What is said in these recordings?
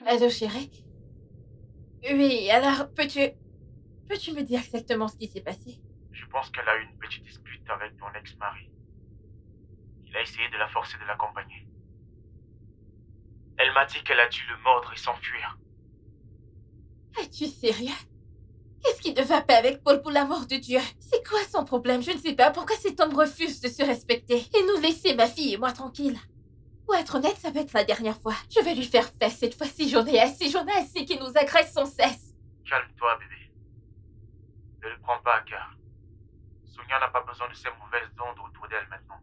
Allô, chérie? Oui, alors, peux-tu me dire exactement ce qui s'est passé? Je pense qu'elle a eu une petite dispute avec ton ex-mari. Il a essayé de la forcer de l'accompagner. Elle m'a dit qu'elle a dû le mordre et s'enfuir. Es-tu sérieux? Qu'est-ce qui ne va pas avec Paul pour l'amour de Dieu? C'est quoi son problème? Je ne sais pas. Pourquoi cet homme refuse de se respecter et nous laisser, ma fille et moi, tranquilles? Pour être honnête, ça va être la dernière fois. Je vais lui faire faire cette fois-ci. J'en ai assez qu'il nous agresse sans cesse. Calme-toi, bébé. Ne le prends pas à cœur. Sonia n'a pas besoin de ces mauvaises ondes autour d'elle maintenant.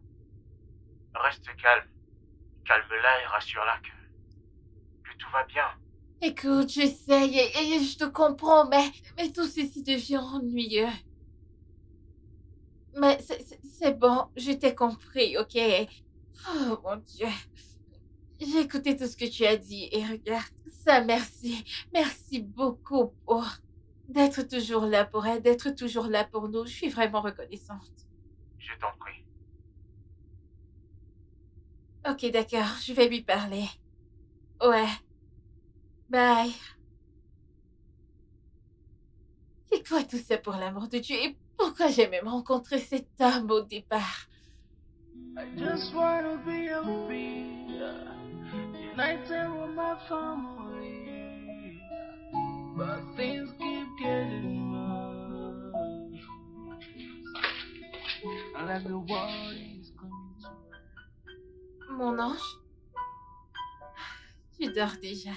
Reste calme. Calme-la et rassure-la que tout va bien. Écoute, j'essaye et je te comprends, mais tout ceci devient ennuyeux. Mais c'est bon, je t'ai compris, ok? Oh mon Dieu. J'ai écouté tout ce que tu as dit et regarde, ça, merci. Merci beaucoup pour d'être toujours là pour elle, d'être toujours là pour nous. Je suis vraiment reconnaissante. Je t'en prie. Ok, d'accord, je vais lui parler. Ouais, bye. C'est quoi tout ça pour l'amour de Dieu et pourquoi j'ai même rencontré cet homme au départ? I just wanna be happy, united with my family, but things keep getting worse. And like the world is coming to Mon ange, tu dors déjà.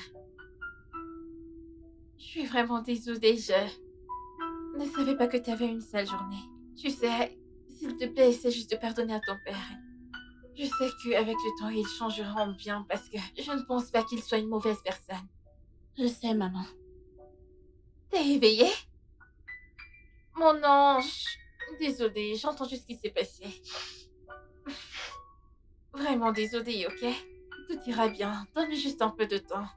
Je suis vraiment désolée, je ne savais pas que tu avais une sale journée. Tu sais, s'il te plaît, essaie juste de pardonner à ton père. Je sais qu'avec le temps, il changera en bien parce que je ne pense pas qu'il soit une mauvaise personne. Je sais, maman. T'es éveillée? Mon ange. Désolée, j'ai entendu ce qui s'est passé. Vraiment désolée, ok? Tout ira bien. Donne-moi juste un peu de temps.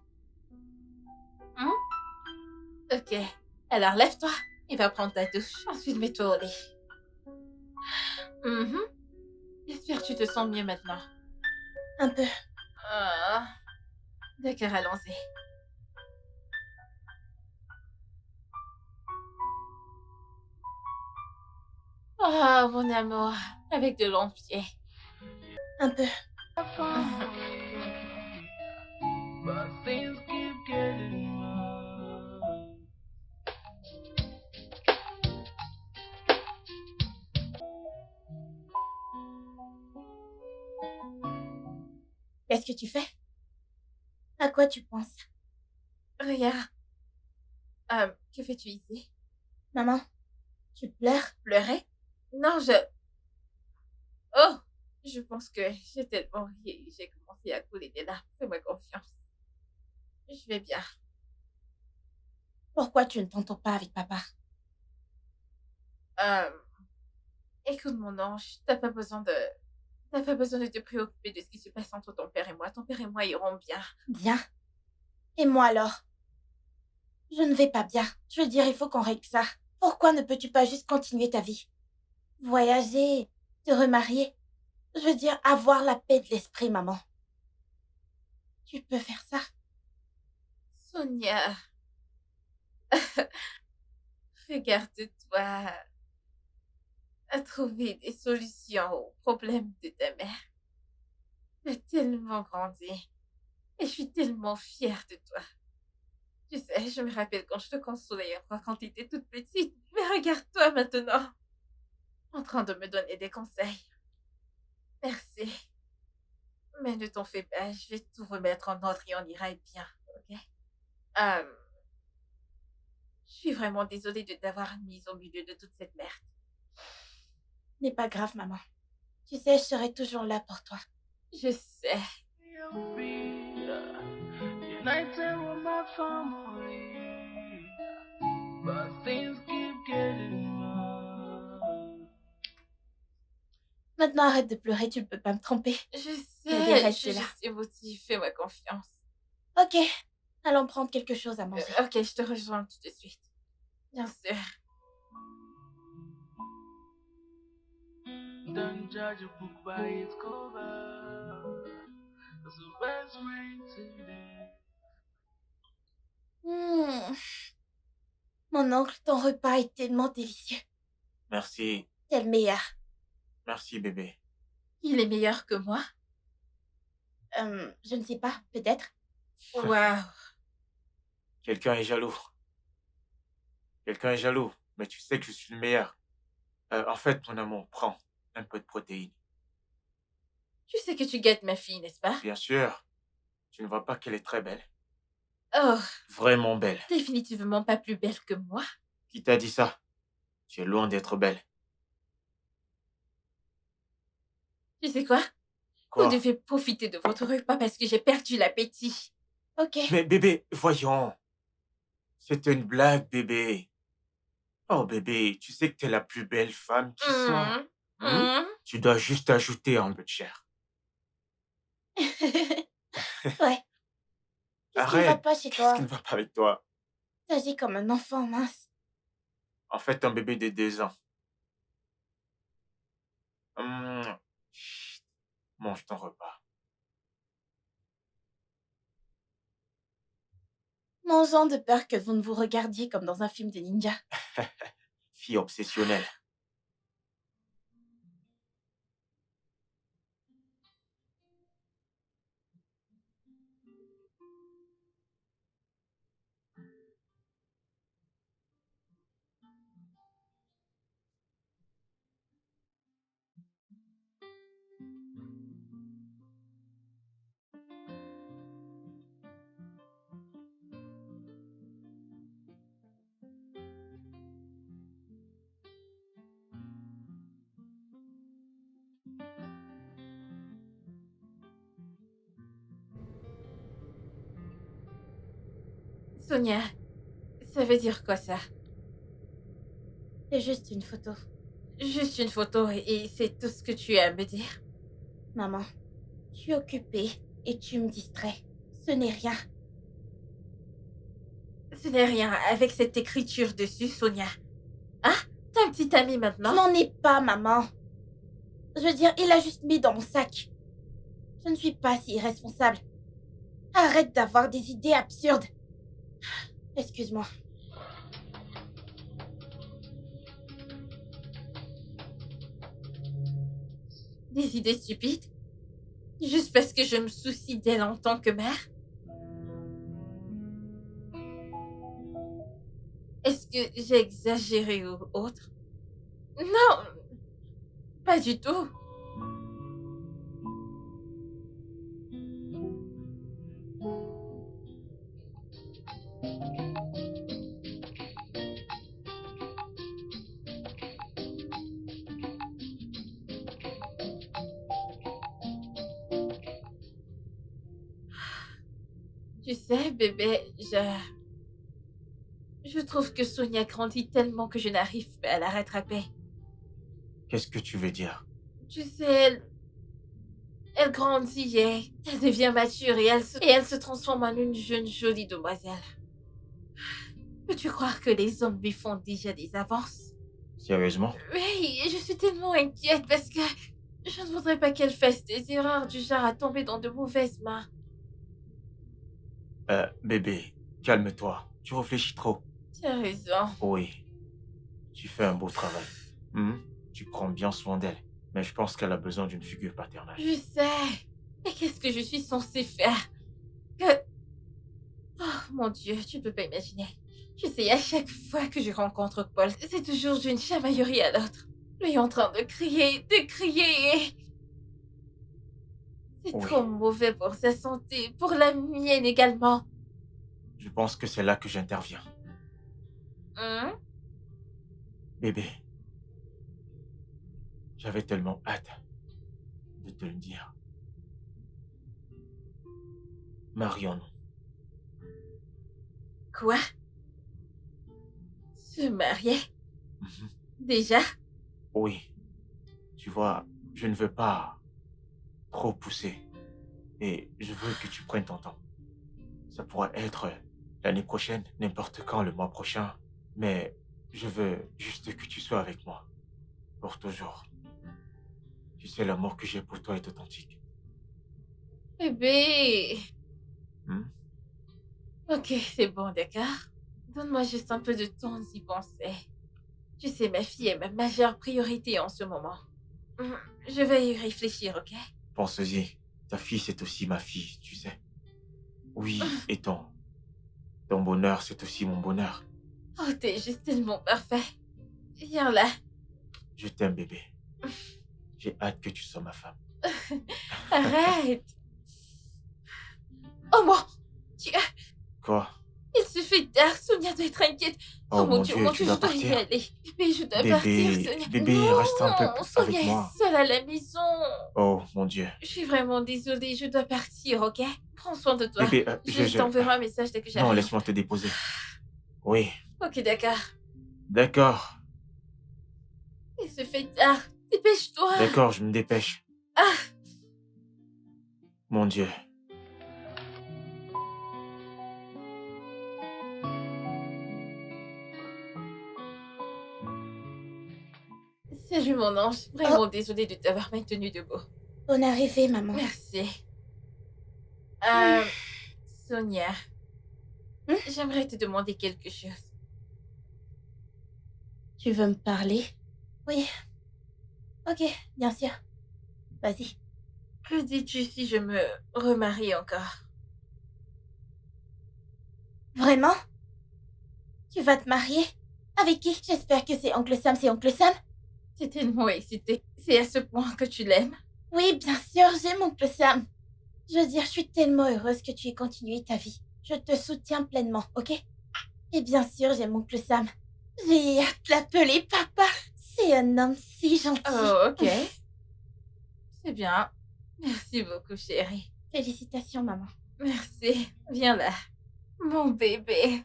Hein? Ok. Alors lève-toi et va prendre ta douche. Ensuite, mets-toi au lit. Mhm. J'espère que tu te sens mieux maintenant. Un peu. Ah. D'accord, allons-y. Oh, mon amour. Avec de longs pieds. Un peu. but things keep getting worse. Qu'est-ce que tu fais? À quoi tu penses? Regarde. Que fais-tu ici? Maman, tu pleures? Pleurer? Non, je... Oh! Je pense que j'ai tellement ri et j'ai commencé à couler des larmes. Fais-moi confiance. Je vais bien. Pourquoi tu ne t'entends pas avec papa? Euh, Écoute, mon ange, t'as pas besoin de te préoccuper de ce qui se passe entre ton père et moi. Ton père et moi iront bien. Bien. Et moi alors? Je ne vais pas bien. Je veux dire, il faut qu'on règle ça. Pourquoi ne peux-tu pas juste continuer ta vie? Voyager, te remarier. Je veux dire, avoir la paix de l'esprit, maman. Tu peux faire ça? Sonia, regarde-toi à trouver des solutions aux problèmes de ta mère. Tu as tellement grandi et je suis tellement fière de toi. Tu sais, je me rappelle quand je te consolais encore quand tu étais toute petite. Mais regarde-toi maintenant, en train de me donner des conseils. Merci. Mais ne t'en fais pas, je vais tout remettre en ordre et on ira bien, ok? Euh, je suis vraiment désolée de t'avoir mise au milieu de toute cette merde. Ce n'est pas grave, maman. Tu sais, je serai toujours là pour toi. Je sais. United with my family, but things keep getting worse. Maintenant, arrête de pleurer, tu ne peux pas me tromper. Je Bébé, sais, je reste suis là. juste émotive, fais-moi confiance. Ok, allons prendre quelque chose à manger. Ok, je te rejoins tout de suite. Bien sûr. Don't judge a book by its cover. That's the best way to live. Mon oncle, ton repas est tellement délicieux. Merci. C'est le meilleur. Merci, bébé. Il est meilleur que moi. Je ne sais pas, peut-être. Waouh. Quelqu'un est jaloux. Quelqu'un est jaloux. Mais tu sais que je suis le meilleur. En fait, mon amour, prends un peu de protéines. Tu sais que tu gâtes ma fille, n'est-ce pas? Bien sûr, tu ne vois pas qu'elle est très belle. Oh, Vraiment belle. définitivement pas plus belle que moi. Qui t'a dit ça? Tu es loin d'être belle. Tu sais quoi? Vous Quoi? devez profiter de votre repas parce que j'ai perdu l'appétit. Ok. Mais bébé, voyons. C'était une blague, bébé. Oh bébé, tu sais que t'es la plus belle femme qui soit. Hum, Hmm? hum. Tu dois juste ajouter un peu de chair. Ouais. Qu'est-ce qui ne va Arrête. pas chez Qu'est-ce toi? qui ne va pas avec toi? T'agis comme un enfant mince. En fait, un bébé de 2 ans. Chut, mange ton repas. Mangeant de peur que vous ne vous regardiez comme dans un film de ninja. Fille obsessionnelle. Sonia, ça veut dire quoi ça? C'est juste une photo. Juste une photo et c'est tout ce que tu as à me dire. Maman, je suis occupée et tu me distrais. Ce n'est rien. Ce n'est rien avec cette écriture dessus, Sonia. Ah, t'as un petit ami Je maintenant? n'en ai pas, maman. Je veux dire, il l'a juste mis dans mon sac. Je ne suis pas si irresponsable. Arrête d'avoir des idées absurdes. Excuse-moi. Des idées stupides? Juste parce que je me soucie d'elle en tant que mère? Est-ce que j'ai exagéré ou autre? Non, pas du tout. Tu sais, bébé, je trouve que Sonia grandit tellement que je n'arrive pas à la rattraper. Qu'est-ce que tu veux dire? Tu sais, elle grandit et elle devient mature et elle se transforme en une jeune jolie demoiselle. Peux-tu croire que les hommes lui font déjà des avances? Sérieusement? Oui, je suis tellement inquiète parce que je ne voudrais pas qu'elle fasse des erreurs du genre à tomber dans de mauvaises mains. Bébé, calme-toi. Tu réfléchis trop. Tu as raison. Oui, tu fais un beau travail. Hmm? Tu prends bien soin d'elle. Mais je pense qu'elle a besoin d'une figure paternelle. Je sais. Mais qu'est-ce que je suis censée faire? Que... Oh mon Dieu, tu ne peux pas imaginer. Tu sais, à chaque fois que je rencontre Paul, c'est toujours d'une chamaillerie à l'autre. Lui en train de crier et... C'est Oui. trop mauvais pour sa santé, pour la mienne également. Je pense que c'est là que j'interviens. Hein? Bébé, j'avais tellement hâte de te le dire. Marions-nous. Quoi? Se marier? Mhm. Déjà? Oui, tu vois, je ne veux pas trop pousser. Et je veux que tu prennes ton temps. Ça pourrait être l'année prochaine, n'importe quand, le mois prochain. Mais je veux juste que tu sois avec moi. Pour toujours. Tu sais, l'amour que j'ai pour toi est authentique. Bébé. Hmm? Ok, c'est bon, d'accord. Donne-moi juste un peu de temps d'y penser. Tu sais, ma fille est ma majeure priorité en ce moment. Hum, Je vais y réfléchir, ok? Pense-y. Ta fille, c'est aussi ma fille, tu sais. Oui, et ton bonheur, c'est aussi mon bonheur. Oh, t'es juste tellement parfait. Viens là. Je t'aime, bébé. J'ai hâte que tu sois ma femme. Arrête. Oh mon Dieu, Quoi? il se fait tard. Sonia doit être inquiète. Oh mon Mon Dieu, Dieu, tu je dois dois y partir. aller. Bébé, je dois partir, Sonia. Bébé, reste un peu Non, avec Sonia est moi. seule à la maison. Oh mon Dieu. Je suis vraiment désolée, je dois partir, ok? Prends soin de toi. Bébé, Je t'enverrai un message dès que j'arrive. Non, laisse-moi te déposer. Oui, Ok, d'accord. d'accord. Il se fait tard. Dépêche-toi. D'accord, je me dépêche. Ah, Mon Dieu. salut mon ange. Vraiment désolée de t'avoir maintenu debout. Bonne arrivée, maman. Merci. Hmm. Sonia, Hmm? j'aimerais te demander quelque chose. Tu veux me parler? Oui. Ok, bien sûr. Vas-y. Que dis-tu si je me remarie encore? Vraiment? Tu vas te marier? Avec qui? J'espère que c'est Oncle Sam, c'est Oncle Sam? T'es tellement excitée. C'est à ce point que tu l'aimes? Oui, bien sûr, j'aime Oncle Sam. Je veux dire, je suis tellement heureuse que tu aies continué ta vie. Je te soutiens pleinement, ok? Et bien sûr, j'aime Oncle Sam. J'ai hâte de l'appeler papa. C'est un homme si gentil. Oh, ok. C'est bien. Merci beaucoup, chérie. Félicitations, maman. Merci. Viens là. Mon bébé.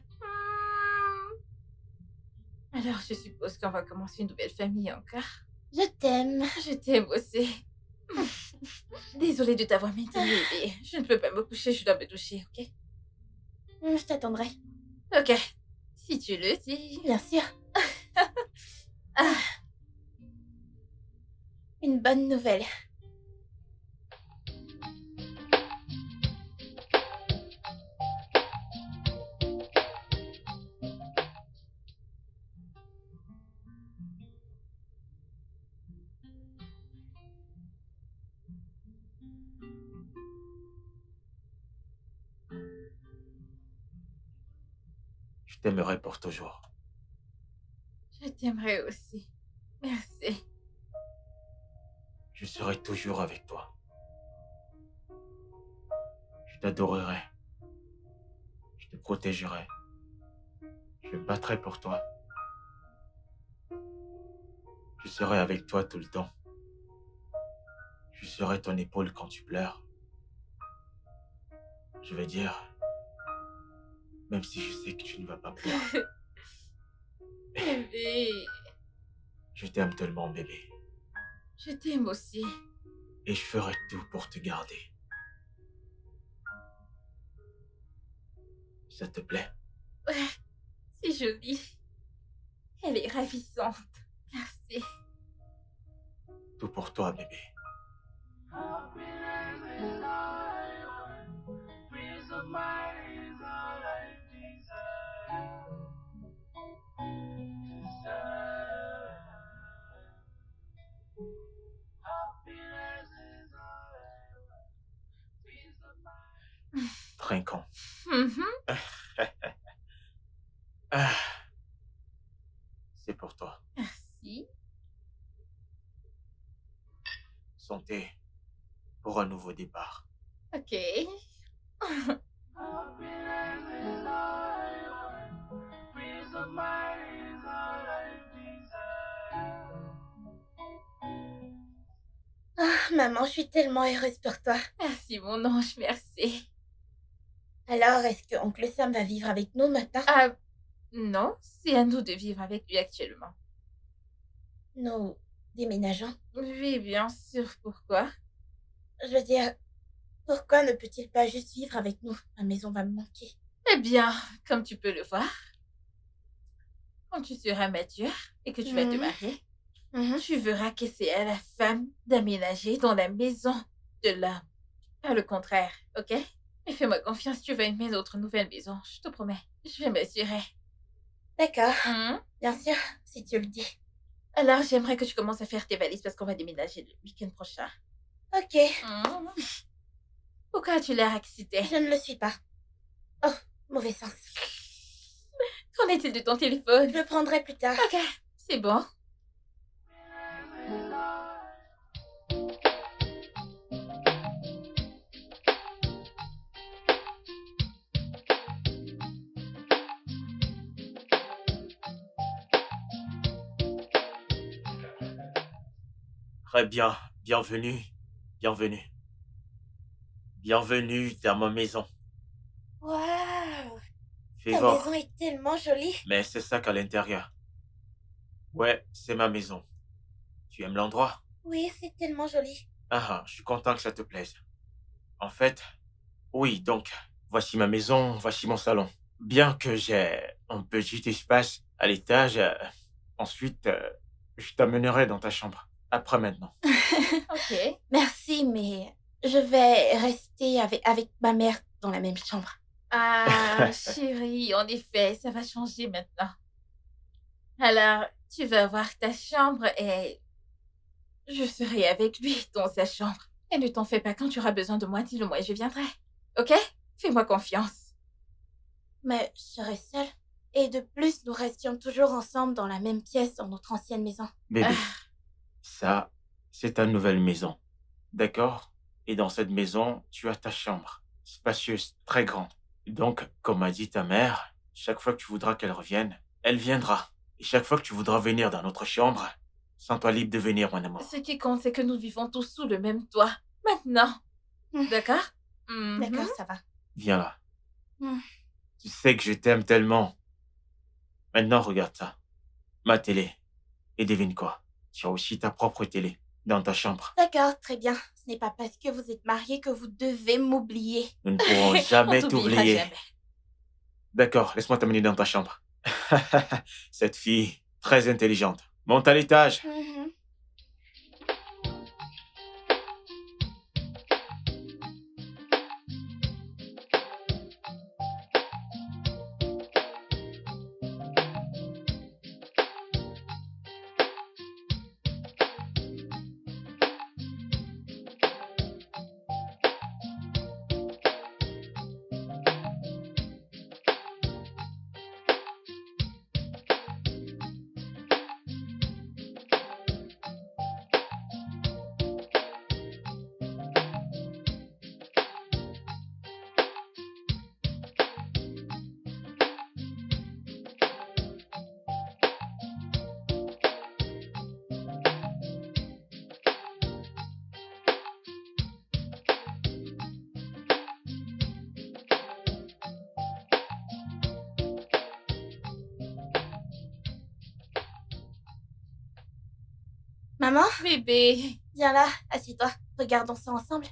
Alors, je suppose qu'on va commencer une nouvelle famille encore. Je t'aime. Je t'aime aussi. Désolée de t'avoir maintenu, bébé. Je ne peux pas me coucher, je dois me doucher, ok? Je t'attendrai. Ok. Si tu le dis. Bien sûr. Ah, Une bonne nouvelle. Je t'aimerai pour toujours. je t'aimerais aussi. Merci. Je serai toujours avec toi. Je t'adorerai. Je te protégerai. Je me battrai pour toi. Je serai avec toi tout le temps. Je serai ton épaule quand tu pleures. Je vais dire, même si je sais que tu ne vas pas pleurer. Bébé. Je t'aime tellement, bébé. Je t'aime aussi. Et je ferai tout pour te garder. Ça te plaît? Ouais, c'est joli. Elle est ravissante. Merci. Tout pour toi, bébé. Trinquons. Mhm. Ah, c'est pour toi. Merci. Santé pour un nouveau départ. Ok. Ah, maman, je suis tellement heureuse pour toi. Merci, mon ange, merci. Alors, est-ce que Oncle Sam va vivre avec nous maintenant? Ah, non, c'est à nous de vivre avec lui actuellement. Nous déménageons. Oui, bien sûr. Pourquoi? Je veux dire, pourquoi ne peut-il pas juste vivre avec nous? La maison va me manquer. Eh bien, comme tu peux le voir, quand tu seras mature et que tu vas te marier, tu verras que c'est à la femme d'aménager dans la maison de l'homme. Pas le contraire, ok? Et fais-moi confiance, tu vas aimer notre nouvelle maison, je te promets. Je vais m'assurer. D'accord, Mhm. bien sûr, si tu le dis. Alors, j'aimerais que tu commences à faire tes valises parce qu'on va déménager le week-end prochain. Ok, Mhm. Pourquoi as-tu l'air excité? je ne le suis pas. Oh, mauvais sens. Qu'en est-il de ton téléphone? Je le prendrai plus tard. Ok, c'est bon. Très bien. Bienvenue. Bienvenue. Bienvenue dans ma maison. Waouh, Fais ta maison voir. est tellement jolie. Mais c'est ça qu'à l'intérieur. Ouais, c'est ma maison. Tu aimes l'endroit? Oui, c'est tellement joli. Ah, je suis content que ça te plaise. En fait, oui, donc, voici ma maison, voici mon salon. Bien que j'ai un petit espace à l'étage, ensuite, je t'amènerai dans ta chambre. Après maintenant. Ok. Merci, mais je vais rester avec ma mère dans la même chambre. Ah, chérie, en effet, ça va changer maintenant. Alors, tu vas voir ta chambre et je serai avec lui dans sa chambre. Et ne t'en fais pas, quand tu auras besoin de moi, dis-le-moi et je viendrai. Ok? Fais-moi confiance. Mais je serai seule. Et de plus, nous restions toujours ensemble dans la même pièce dans notre ancienne maison. Bébé, Ah, ça, c'est ta nouvelle maison. D'accord? Et dans cette maison, tu as ta chambre, spacieuse, très grande. Donc, comme a dit ta mère, chaque fois que tu voudras qu'elle revienne, elle viendra. Et chaque fois que tu voudras venir dans notre chambre, sens-toi libre de venir, mon ce amour. qui compte, c'est que nous vivons tous sous le même toit. Maintenant. Hmm, D'accord? Mhm. D'accord, ça va. Viens là. Hmm, Tu sais que je t'aime tellement. Maintenant, regarde ça. Ma télé. Et devine quoi? Tu as aussi ta propre télé dans ta chambre. D'accord, très bien. Ce n'est pas parce que vous êtes mariés que vous devez m'oublier. Nous ne pourrons On jamais t'oubliera t'oublier. jamais. D'accord, laisse-moi t'amener dans ta chambre. Cette fille, très intelligente. Monte à l'étage. Mhm. Maman, Bébé. viens là, assieds-toi. Regardons ça ensemble.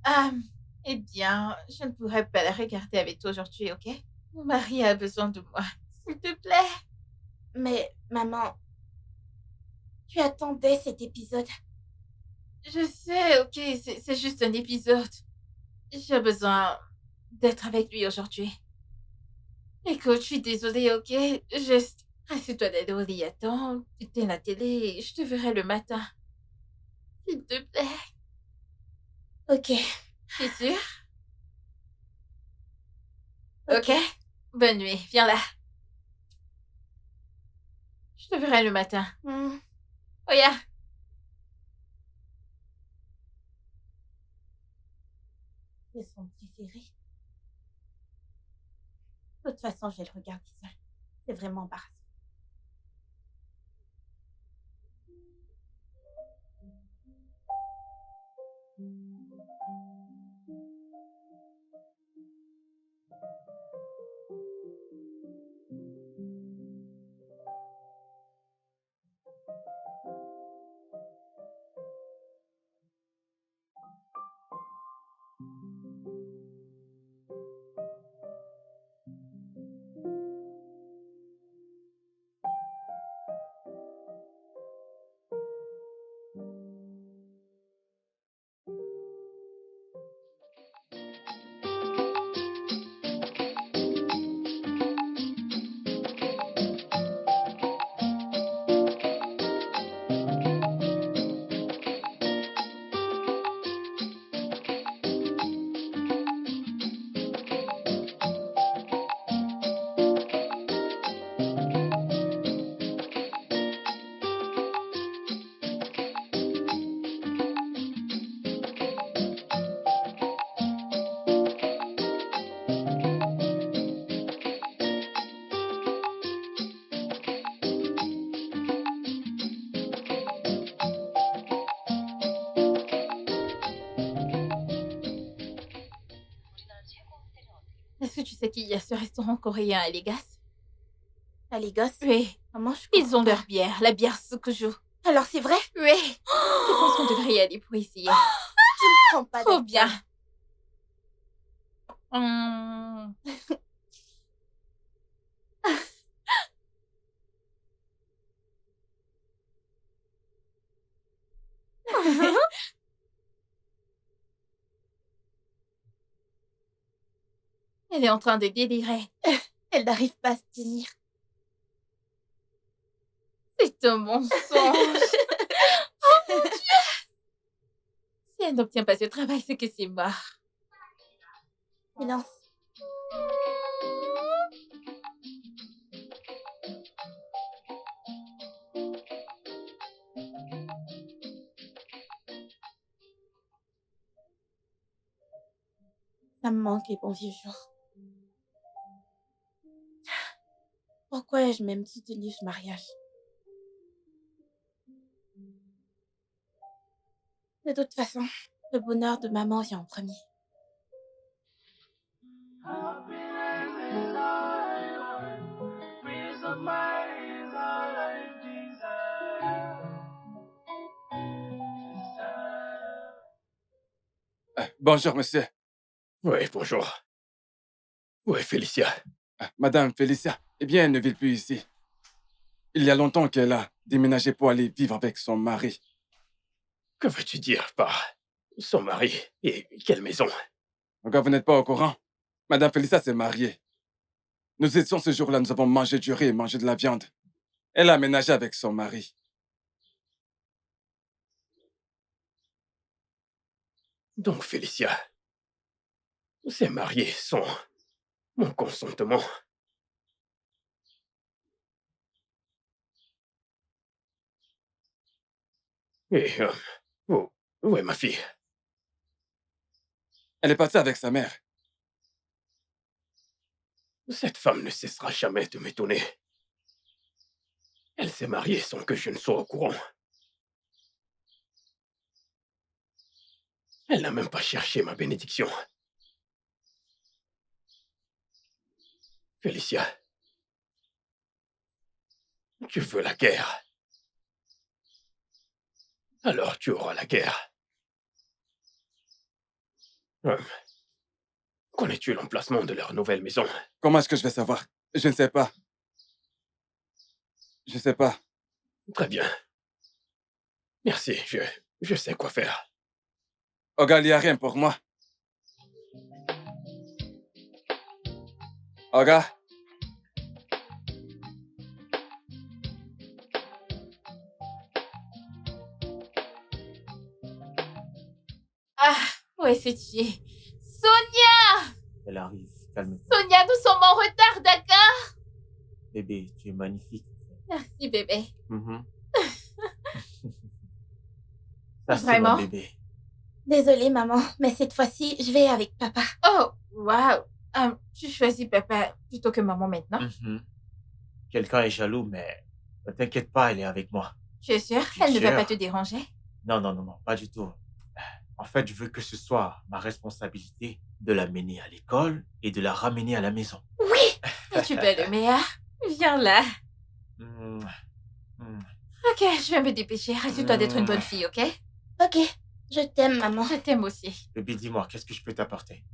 Ah, eh bien, je ne pourrais pas la regarder avec toi aujourd'hui, ok? Mon mari a besoin de moi. S'il te plaît. Mais, maman, tu attendais cet épisode. Je sais, ok, c'est juste un épisode. J'ai besoin d'être avec lui aujourd'hui. Écoute, je suis désolée, ok? Juste, assieds-toi dans le lit, attends, éteins la télé et je te verrai le matin. S'il te plaît. Ok, T'es sûr? ok. Ok? Bonne nuit, viens là. Je te verrai le matin. Hmm, Oh yeah. c'est son préféré. De toute façon, je vais le regarder seul. C'est vraiment embarrassant. tu sais qu'il y a ce restaurant coréen à Légas? À Lagos? Oui. Maman, je Ils comprends ont pas. leur bière, la bière Sukuju. Alors c'est vrai? Oui. Je pense qu'on devrait y aller pour essayer. Je ne prends pas Trop d'alcool. bien. Hum. Elle est en train de délirer. Elle n'arrive pas à se tenir. C'est un mensonge. Oh mon Dieu! Si elle n'obtient pas ce travail, c'est que c'est mort. Silence. Ça me manque les bons vieux jours. Pourquoi ai-je même soutenu ce mariage? De toute façon, le bonheur de maman vient en premier. Bonjour, monsieur. Oui, bonjour. Où est Félicia? Madame Félicia, eh bien, elle ne vit plus ici. Il y a longtemps qu'elle a déménagé pour aller vivre avec son mari. Que veux-tu dire par son mari? Et quelle maison? Encore, vous n'êtes pas au courant? Madame Félicia s'est mariée. Nous étions ce jour-là, nous avons mangé du riz et mangé de la viande. Elle a aménagé avec son mari. Donc Félicia s'est mariée sans mon consentement. Et où est ma fille? Elle est partie avec sa mère. Cette femme ne cessera jamais de m'étonner. Elle s'est mariée sans que je ne sois au courant. Elle n'a même pas cherché ma bénédiction. Félicia, tu veux la guerre. Alors tu auras la guerre. Connais-tu l'emplacement de leur nouvelle maison? Comment est-ce que je vais savoir? Je ne sais pas. Je ne sais pas. Très bien. Merci, je sais quoi faire. Olga, il n'y a rien pour moi. Olga? Ah, où est-ce que tu es? Sonia! Elle arrive, calme-toi. Sonia, nous sommes en retard, d'accord? Bébé, tu es magnifique. Merci, bébé. Ça, c'est Vraiment? mon bébé. Désolée, maman, mais cette fois-ci, je vais avec papa. Oh, waouh. Tu choisis papa plutôt que maman maintenant? Quelqu'un est jaloux, mais ne t'inquiète pas, elle est avec moi. Tu es sûre? Je suis Elle ne va sûr. pas te déranger? Non, non, non, non, pas du tout. En fait, je veux que ce soit ma responsabilité de la mener à l'école et de la ramener à la maison. Oui! Et tu peux le meilleur. Viens là. Ok, je vais me dépêcher. Rassure-toi d'être une bonne fille, ok? Ok, je t'aime, maman. Je t'aime aussi. Bébé, dis-moi, qu'est-ce que je peux t'apporter?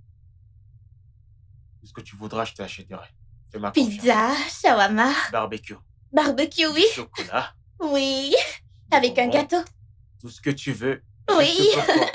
Tout ce que tu voudras, je t'achèterai. Fais-ma confiance. Pizza, shawarma, Barbecue. barbecue, oui. Chocolat. Oui, des avec un bonbons, gâteau. Tout ce que tu veux. Oui. juste pour toi.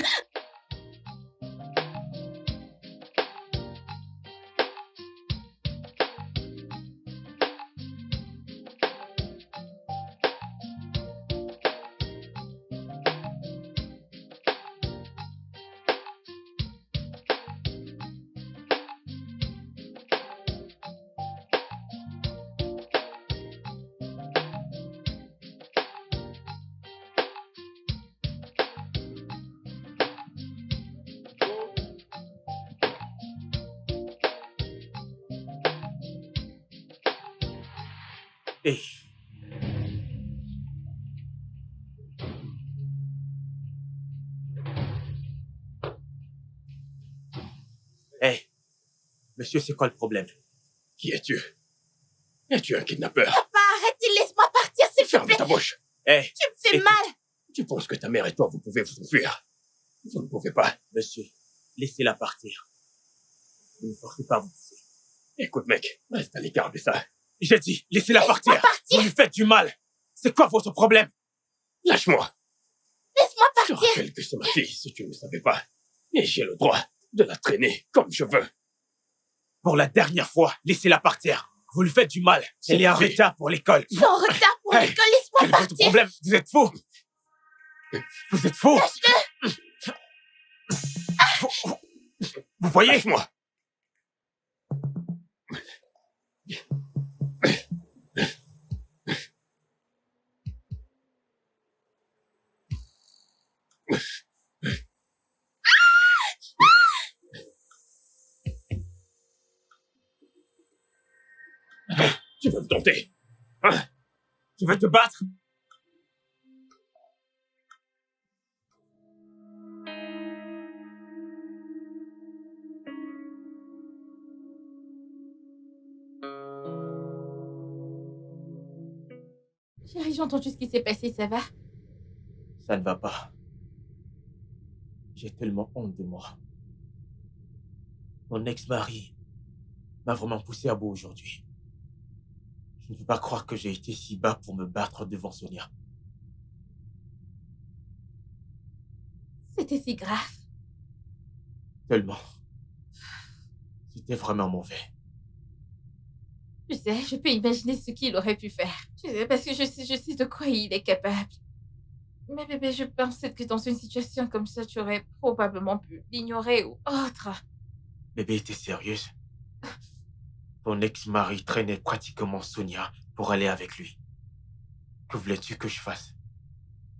Hey. Hey. Monsieur, c'est quoi le problème? Qui es-tu? Es-tu un kidnappeur? Papa, arrête, laisse-moi partir, s'il te Ferme plaît. ta bouche. Hé, Tu me fais écoute. mal. Tu penses que ta mère et toi, vous pouvez vous enfuir? Vous ne pouvez pas. monsieur, laissez-la partir. Ne me forcez pas à vous pousser. Écoute, mec, reste à l'écart de ça. J'ai dit, laissez-la partir. partir. Vous lui faites du mal. C'est quoi votre problème? Lâche-moi. Laisse-moi Je te partir. rappelle que c'est ma fille, si tu ne le savais pas. Et j'ai le droit de la traîner comme je veux. Pour la dernière fois, laissez-la partir. Vous lui faites du mal. Elle est en Oui. retard pour l'école. Je suis en retard pour Hey, l'école, laisse-moi Quel est votre partir. problème? Vous êtes faux. Vous êtes faux. Lâche-le. Vous voyez? Lâche-moi. Tu veux me tenter? Hein? Tu veux te battre? Chérie, j'ai entendu ce qui s'est passé, ça va? Ça ne va pas. J'ai tellement honte de moi. Mon ex-mari m'a vraiment poussé à bout aujourd'hui. Je ne peux pas croire que j'ai été si bas pour me battre devant Sonia. C'était si grave. Tellement. C'était vraiment mauvais. Tu sais, je peux imaginer ce qu'il aurait pu faire. Tu sais, parce que je sais de quoi il est capable. Mais bébé, je pensais que dans une situation comme ça, tu aurais probablement pu l'ignorer ou autre. Bébé, t'es sérieuse? Ton ex-mari traînait pratiquement Sonia pour aller avec lui. Que voulais-tu que je fasse?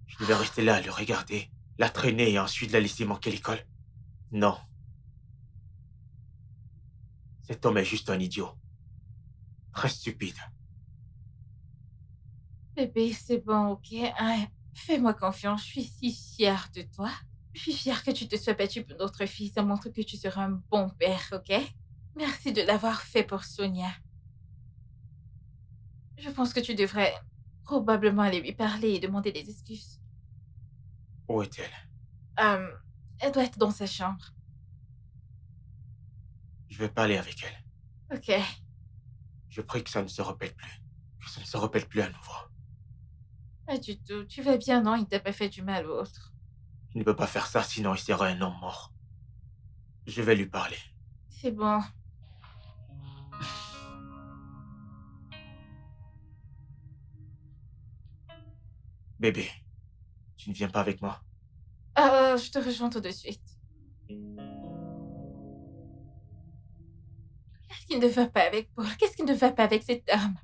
Je devais rester là à le regarder, la traîner et ensuite la laisser manquer l'école? Non. Cet homme est juste un idiot. Très stupide. Bébé, c'est bon, ok? Hein? Fais-moi confiance, je suis si fière de toi. Je suis fière que tu te sois battu pour notre fille. Ça montre que tu seras un bon père, ok? Merci de l'avoir fait pour Sonia. Je pense que tu devrais probablement aller lui parler et demander des excuses. Où est-elle? Elle doit être dans sa chambre. Je vais parler avec elle. Ok. Je prie que ça ne se répète plus. Que ça ne se répète plus à nouveau. Pas du tout. Tu vas bien, non? Il t'a pas fait du mal ou autre. Je ne peux pas faire ça, sinon il serait un homme mort. Je vais lui parler. C'est bon. Bébé, tu ne viens pas avec moi? Je te rejoins tout de suite. Qu'est-ce qui ne va pas avec Paul? Qu'est-ce qui ne va pas avec cet homme?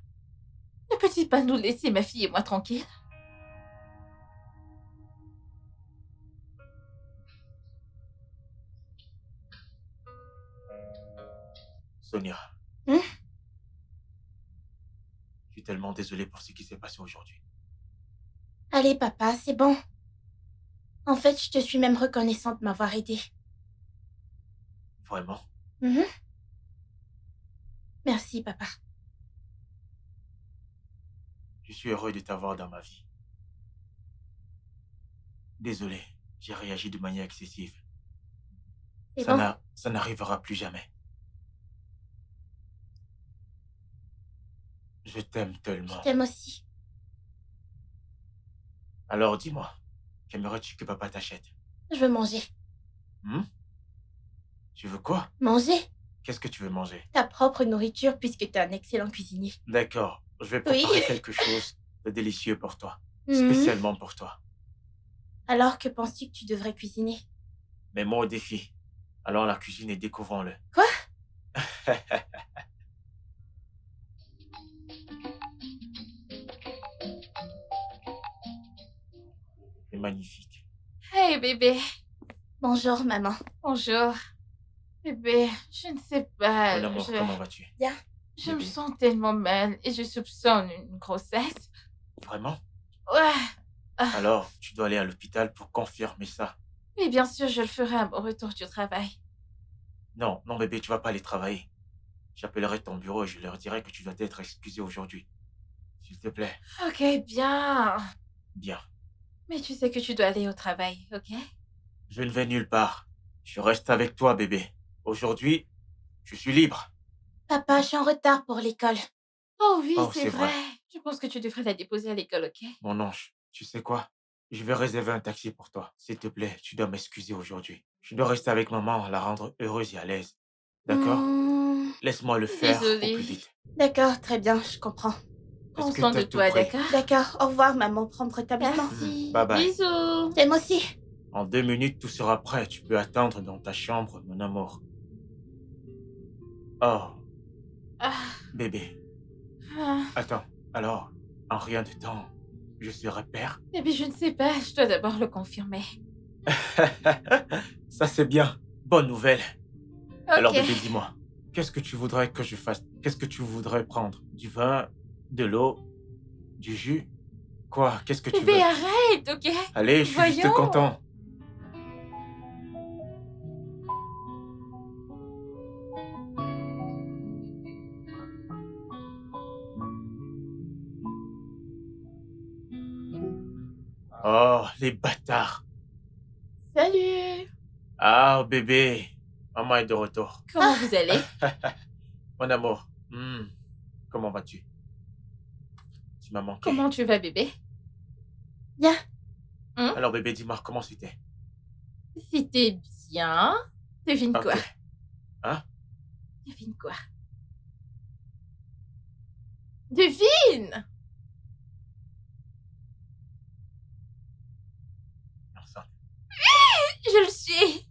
Ne peux-tu pas nous laisser, ma fille et moi, tranquilles? Sonia. Hmm? Je suis tellement désolé pour ce qui s'est passé aujourd'hui. Allez, papa, c'est bon. En fait, je te suis même reconnaissante de m'avoir aidé. Vraiment? Mhm. Merci, papa. Je suis heureux de t'avoir dans ma vie. Désolé, j'ai réagi de manière excessive. C'est bon. Ça n'arrivera plus jamais. Je t'aime tellement. Je t'aime aussi. Alors dis-moi, qu'aimerais-tu que papa t'achète? Je veux manger. Tu veux quoi? Manger Qu'est-ce que tu veux manger? ta propre nourriture puisque t'es un excellent cuisinier. D'accord, je vais Oui. préparer quelque chose de délicieux pour toi. Mhm. Spécialement pour toi. Alors, que penses-tu que tu devrais cuisiner? Mets-moi au défi. Allons à la cuisine et découvrons-le. Quoi? C'est magnifique. Hey, bébé. Bonjour, maman. Bonjour. Bébé, je ne sais pas. Mon amour, comment vas-tu? Je me bébé? sens tellement mal et je soupçonne une grossesse. Vraiment? Ouais. Alors, tu dois aller à l'hôpital pour confirmer ça. Oui, bien sûr, je le ferai à mon retour du travail. Non, non bébé, tu vas pas aller travailler. J'appellerai ton bureau et je leur dirai que tu dois être excusé aujourd'hui. S'il te plaît. Ok, bien. Bien. Mais tu sais que tu dois aller au travail, ok? Je ne vais nulle part. Je reste avec toi, bébé. Aujourd'hui, je suis libre. Papa, je suis en retard pour l'école. Oh oui, Oh, c'est c'est vrai. vrai. Je pense que tu devrais la déposer à l'école, ok? Mon ange, tu sais quoi? Je vais réserver un taxi pour toi. S'il te plaît, tu dois m'excuser aujourd'hui. Je dois rester avec maman, la rendre heureuse et à l'aise. D'accord? Laisse-moi le faire au plus Désolée. vite. D'accord, très bien, je comprends. Est-ce Prends que soin t'as de tout toi, pris? d'accord? D'accord, au revoir, maman. Prendre rétablissement. Merci. Bye bye. Bisous. T'aimes aussi. En 2 minutes, tout sera prêt. Tu peux attendre dans ta chambre, mon amour. Oh, Ah, bébé. ah. Attends, alors, en rien de temps, je serai père? Eh bien, je ne sais pas. Je dois d'abord le confirmer. Ça, c'est bien. Bonne nouvelle. Alors, Ok. bébé, dis-moi, qu'est-ce que tu voudrais que je fasse? Qu'est-ce que tu voudrais prendre? Du vin, de l'eau, du jus? Quoi? Qu'est-ce que tu Bébé, veux? arrête, ok? Allez, je suis juste Voyons. content. Oh, les bâtards. Salut. Ah, bébé. Maman est de retour. Comment vous allez? Mon amour, comment vas-tu? Tu m'as manqué. Comment tu vas, bébé? Bien. Alors, bébé, dis-moi, comment c'était? C'était bien. Devine quoi? Ok. Hein? Devine quoi? Devine! Enceinte. Je le suis.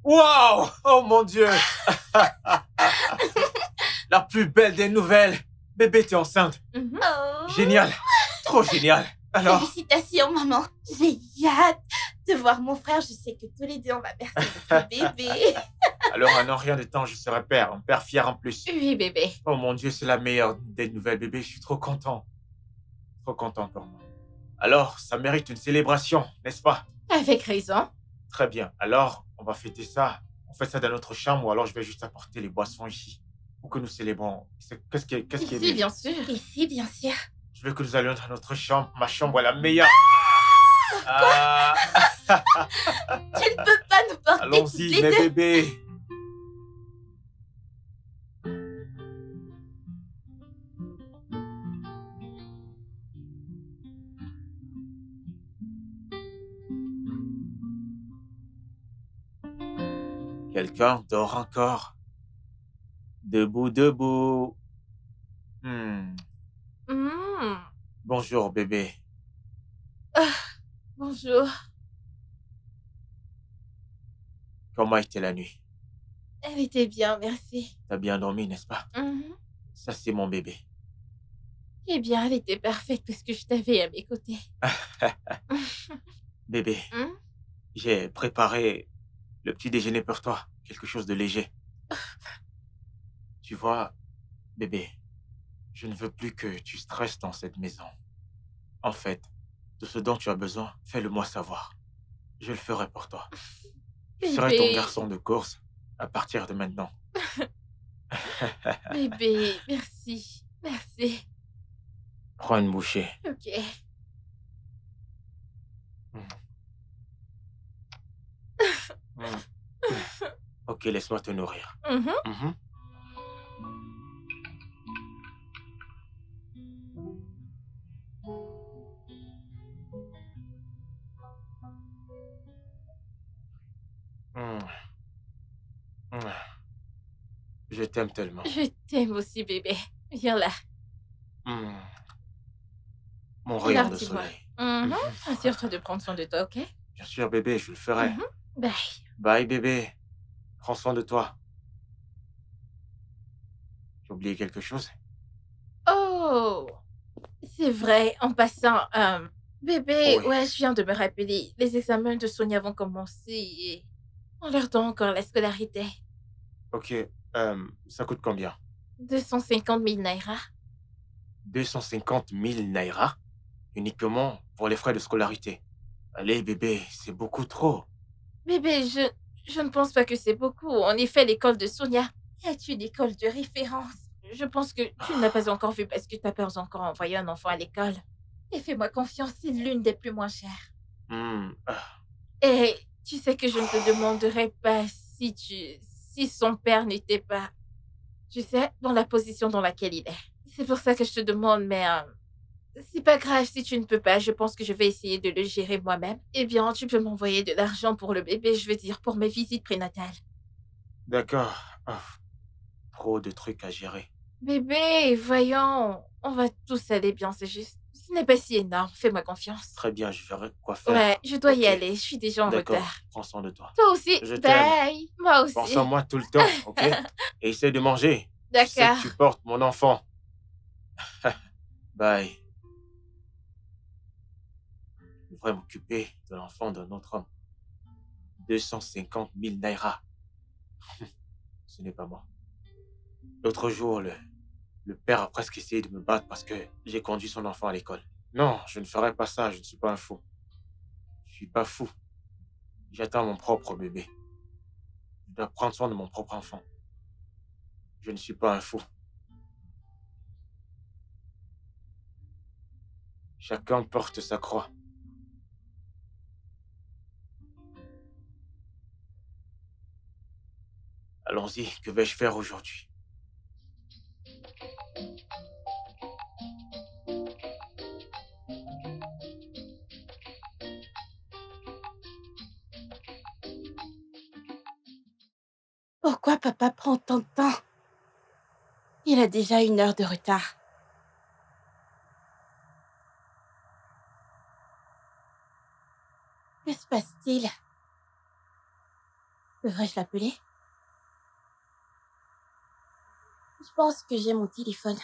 Wow! Oh mon Dieu! La plus belle des nouvelles! Bébé, t'es enceinte. Mhm. Oh. Génial! Trop génial! Alors, Félicitations, maman. J'ai hâte de voir mon frère. Je sais que tous les deux, on va bercer notre bébé. alors en rien de temps, je serai père. Un père fier en plus. Oui, bébé. Oh mon Dieu, c'est la meilleure des nouvelles, bébé. Je suis trop content. Trop content pour moi. Alors, ça mérite une célébration, n'est-ce pas? Avec raison. Très bien. Alors, on va fêter ça. On fait ça dans notre chambre ou alors je vais juste apporter les boissons ici. Pour que nous célébrons. Qu'est-ce qui est Ici, bien? bien sûr. Ici, bien sûr. Je veux que nous allions dans notre chambre. Ma chambre est la meilleure. Ah, Tu ne peux pas nous porter toutes allons-y, les mes deux. bébés. Quelqu'un dort encore. Debout, debout. Hmm. Hmm. Bonjour, bébé. Bonjour. Comment était la nuit? Elle était bien, merci. T'as bien dormi, n'est-ce pas? Mhm. Ça, c'est mon bébé. Eh bien, elle était parfaite parce que je t'avais à mes côtés. Bébé, Hmm? j'ai préparé le petit déjeuner pour toi. Quelque chose de léger. Tu vois, bébé, je ne veux plus que tu stresses dans cette maison. En fait, de ce dont tu as besoin, fais-le-moi savoir. Je le ferai pour toi. Je serai ton Bébé. garçon de course à partir de maintenant. Bébé, merci. Merci. Prends une bouchée. Ok. Ok, laisse-moi te nourrir. Mhm. Mhm. Mm. Mm. Je t'aime tellement. Je t'aime aussi, bébé. Viens là. Mm. Mon Alors, rayon de dis-moi. soleil. Mhm. Assure-toi de prendre soin de toi, ok? Bien sûr, bébé, je le ferai. Mhm. Bye. Bye, bébé. Prends soin de toi. J'ai oublié quelque chose? Oh, c'est vrai. En passant, bébé, Oui. ouais, je viens de me rappeler. Les examens de Sonia vont commencer et on leur donne encore la scolarité. Ok, ça coûte combien? 250 000 naira. 250 000 naira? Uniquement pour les frais de scolarité. Allez, bébé, c'est beaucoup trop. Bébé, je ne pense pas que c'est beaucoup. En effet, l'école de Sonia, est une école de référence. Je pense que tu ne l'as pas encore vue parce que tu n'as pas encore envoyé un enfant à l'école. Et fais-moi confiance, c'est l'une des plus moins chères. Et tu sais que je ne te demanderais pas si son père n'était pas, tu sais, dans la position dans laquelle il est. C'est pour ça que je te demande, mais c'est pas grave si tu ne peux pas. Je pense que je vais essayer de le gérer moi-même. Eh bien, tu peux m'envoyer de l'argent pour le bébé, je veux dire, pour mes visites prénatales. D'accord. Trop de trucs à gérer. Bébé, voyons, on va tous aller bien, c'est juste. Ce n'est pas si énorme, fais-moi confiance. Très bien, je verrai quoi faire. Ouais, je dois y Ok. aller, je suis déjà en D'accord, retard. prends soin de toi. Toi aussi, Je t'aime. bye. Moi aussi. Pense à moi tout le temps, ok? Et essaie de manger. Je sais D'accord. que tu portes mon enfant. Bye. Je devrais m'occuper de l'enfant d'un autre homme. 250 000 naira. Ce n'est pas moi. L'autre jour, le père a presque essayé de me battre parce que j'ai conduit son enfant à l'école. Non, je ne ferai pas ça, je ne suis pas un fou. Je suis pas fou. J'attends mon propre bébé. Je dois prendre soin de mon propre enfant. Je ne suis pas un fou. Chacun porte sa croix. Allons-y, que vais-je faire aujourd'hui? Pourquoi papa prend tant de temps? Il a déjà 1 heure de retard. Que se passe-t-il? Devrais-je l'appeler? Je pense que j'ai mon téléphone.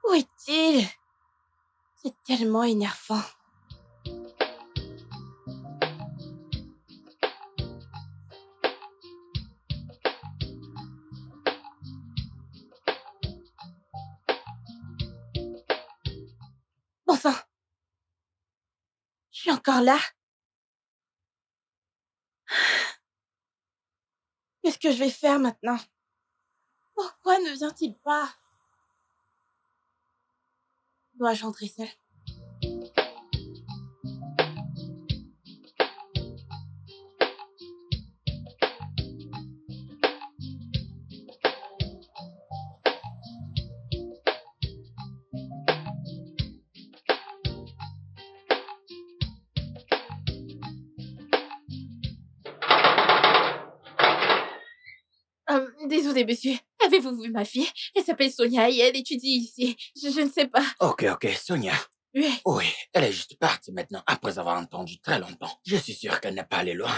Où est-il? C'est tellement énervant. Bon sang! Je suis encore là. Qu'est-ce que je vais faire maintenant? Pourquoi ne vient-il pas? Dois-je rentrer seule? Désolée, monsieur. Avez-vous vu ma fille? Elle s'appelle Sonia et elle étudie ici. Je ne sais pas. Ok, Sonia. Oui. Oui, elle est juste partie maintenant, après avoir entendu très longtemps. Je suis sûr qu'elle n'est pas allée loin.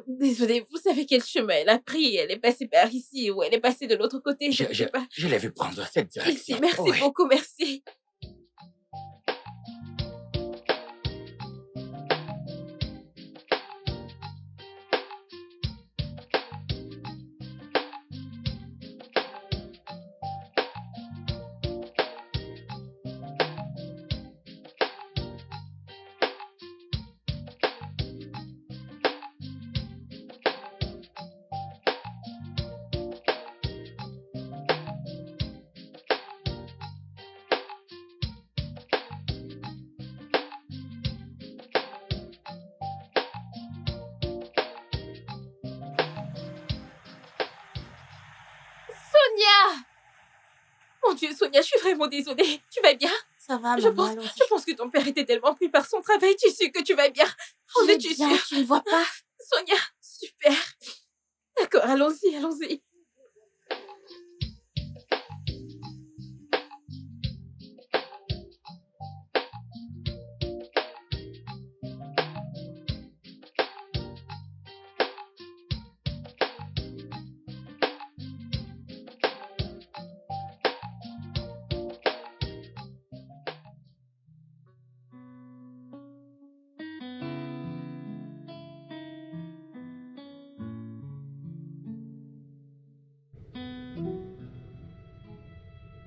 Désolée, vous savez quel chemin elle a pris? Elle est passée par ici ou elle est passée de l'autre côté, je ne sais pas. Je l'ai vu prendre cette direction. Ici, merci Oui. beaucoup, merci. Sonia! Mon Dieu, Sonia, je suis vraiment désolée. Tu vas bien? Ça va, Je maman, je pense que ton père était tellement pris par son travail. Tu sais que tu vas bien. En Je vais es-tu bien, sûre? tu ne vois pas? Sonia, super. D'accord, allons-y, allons-y.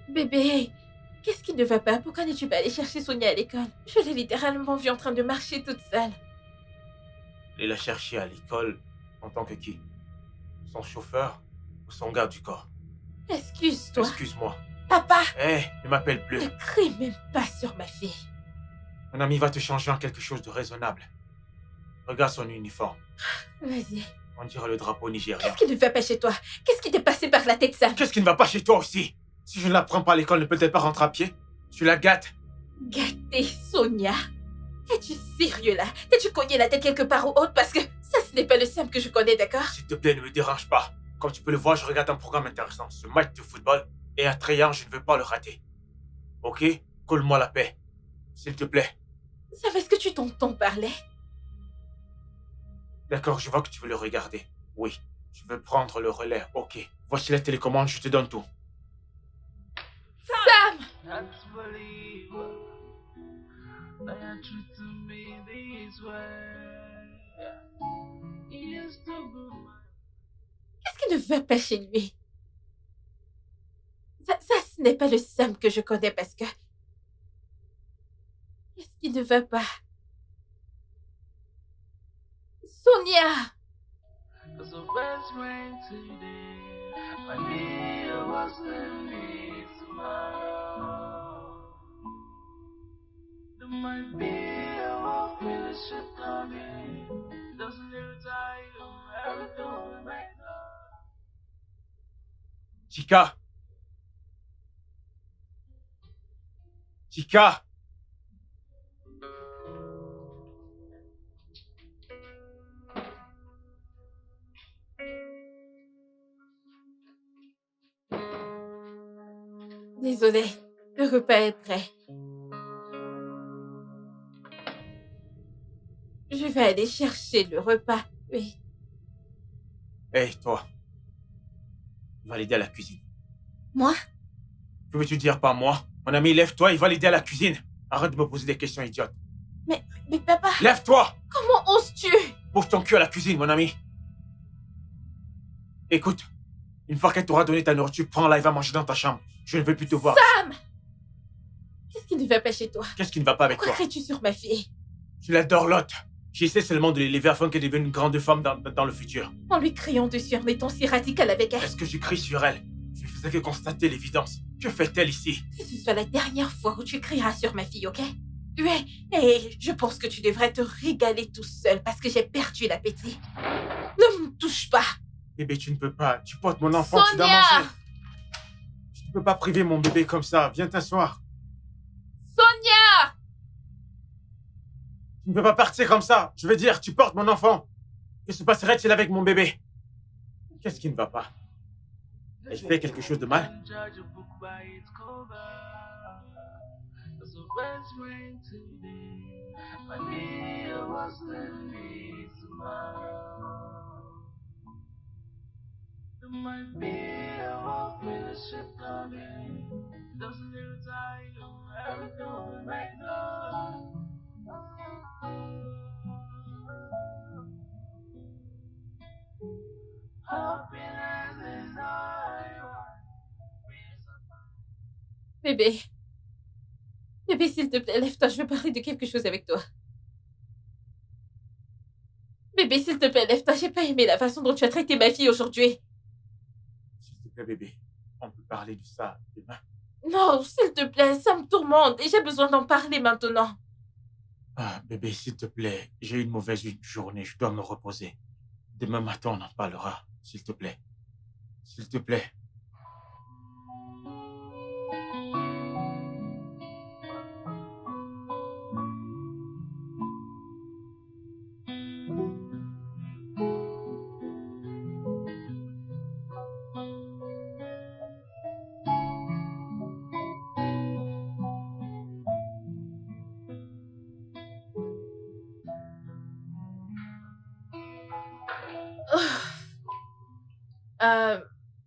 Bébé, qu'est-ce qui ne va pas? Pourquoi n'es-tu pas allée chercher Sonia à l'école? Je l'ai littéralement vue en train de marcher toute seule. Et la chercher à l'école En tant que qui? Son chauffeur ou son garde du corps? Excuse-toi. Excuse-moi. Papa! Hé, ne m'appelle plus. Ne crie même pas sur ma fille. Mon ami va te changer en quelque chose de raisonnable. Regarde son uniforme. Vas-y. On dirait le drapeau nigérien. Qu'est-ce qui ne va pas chez toi? Qu'est-ce qui t'est passé par la tête, Sam? Qu'est-ce qui ne va pas chez toi aussi? Si je ne la prends pas à l'école, ne peut-elle pas rentrer à pied? Tu la gâtes. Gâté, Sonia. Es-tu sérieux là? T'es-tu cogné la tête quelque part ou autre? Parce que ça, ce n'est pas le Sam que je connais, d'accord? S'il te plaît, ne me dérange pas. Comme tu peux le voir, je regarde un programme intéressant. Ce match de football est attrayant, je ne veux pas le rater. Ok? Colle-moi la paix. S'il te plaît. Savais-ce que tu t'entends parler? D'accord, je vois que tu veux le regarder. Oui, tu veux prendre le relais. Ok. Voici la télécommande, je te donne tout. Sam! Qu'est-ce qui ne va pas chez lui? Ça, ce n'est pas le Sam que je connais parce que... Qu'est-ce qui ne va pas? Sonia! Chica! Chica! Désolée, le repas est prêt. Je vais aller chercher le repas, oui. Hé, toi. Va l'aider à la cuisine. Moi? Que veux-tu dire par moi? Mon ami, lève-toi, il va l'aider à la cuisine. Arrête de me poser des questions idiotes. Mais papa... Lève-toi! Comment oses-tu? Bouge ton cul à la cuisine, mon ami. Écoute, une fois qu'elle t'aura donné ta nourriture, prends-la et va manger dans ta chambre. Je ne veux plus te voir. Sam! Qu'est-ce qui ne va pas chez toi? Qu'est-ce qui ne va pas avec Pourquoi toi? cries-tu sur ma fille? Tu l'adores, Lot. J'essaie seulement de l'élever afin qu'elle devienne une grande femme dans le futur. En lui criant dessus, en étant si radical avec elle. Est-ce que je crie sur elle? Je ne faisais que constater l'évidence. Que fait-elle ici? Que ce soit la dernière fois où tu crieras sur ma fille, ok? Oui, et je pense que tu devrais te régaler tout seul parce que j'ai perdu l'appétit. Ne me touche pas! Bébé, tu ne peux pas. Tu portes mon enfant, tu dois Sonia! manger. Tu ne peux pas priver mon bébé comme ça. Viens t'asseoir. Sonia! Tu ne peux pas partir comme ça. Je veux dire, tu portes mon enfant. Que se passerait-il avec mon bébé? Qu'est-ce qui ne va pas? Ai-je fait quelque chose de mal? Bébé. Bébé, s'il te plaît, lève-toi, je veux parler de quelque chose avec toi. Bébé, s'il te plaît, lève-toi, j'ai pas aimé la façon dont tu as traité ma fille aujourd'hui. S'il te plaît, bébé. On peut parler de ça demain. Non, s'il te plaît, ça me tourmente et j'ai besoin d'en parler maintenant. Ah, bébé, s'il te plaît. J'ai eu une mauvaise journée. Je dois me reposer. Demain matin, on en parlera. S'il te plaît. S'il te plaît.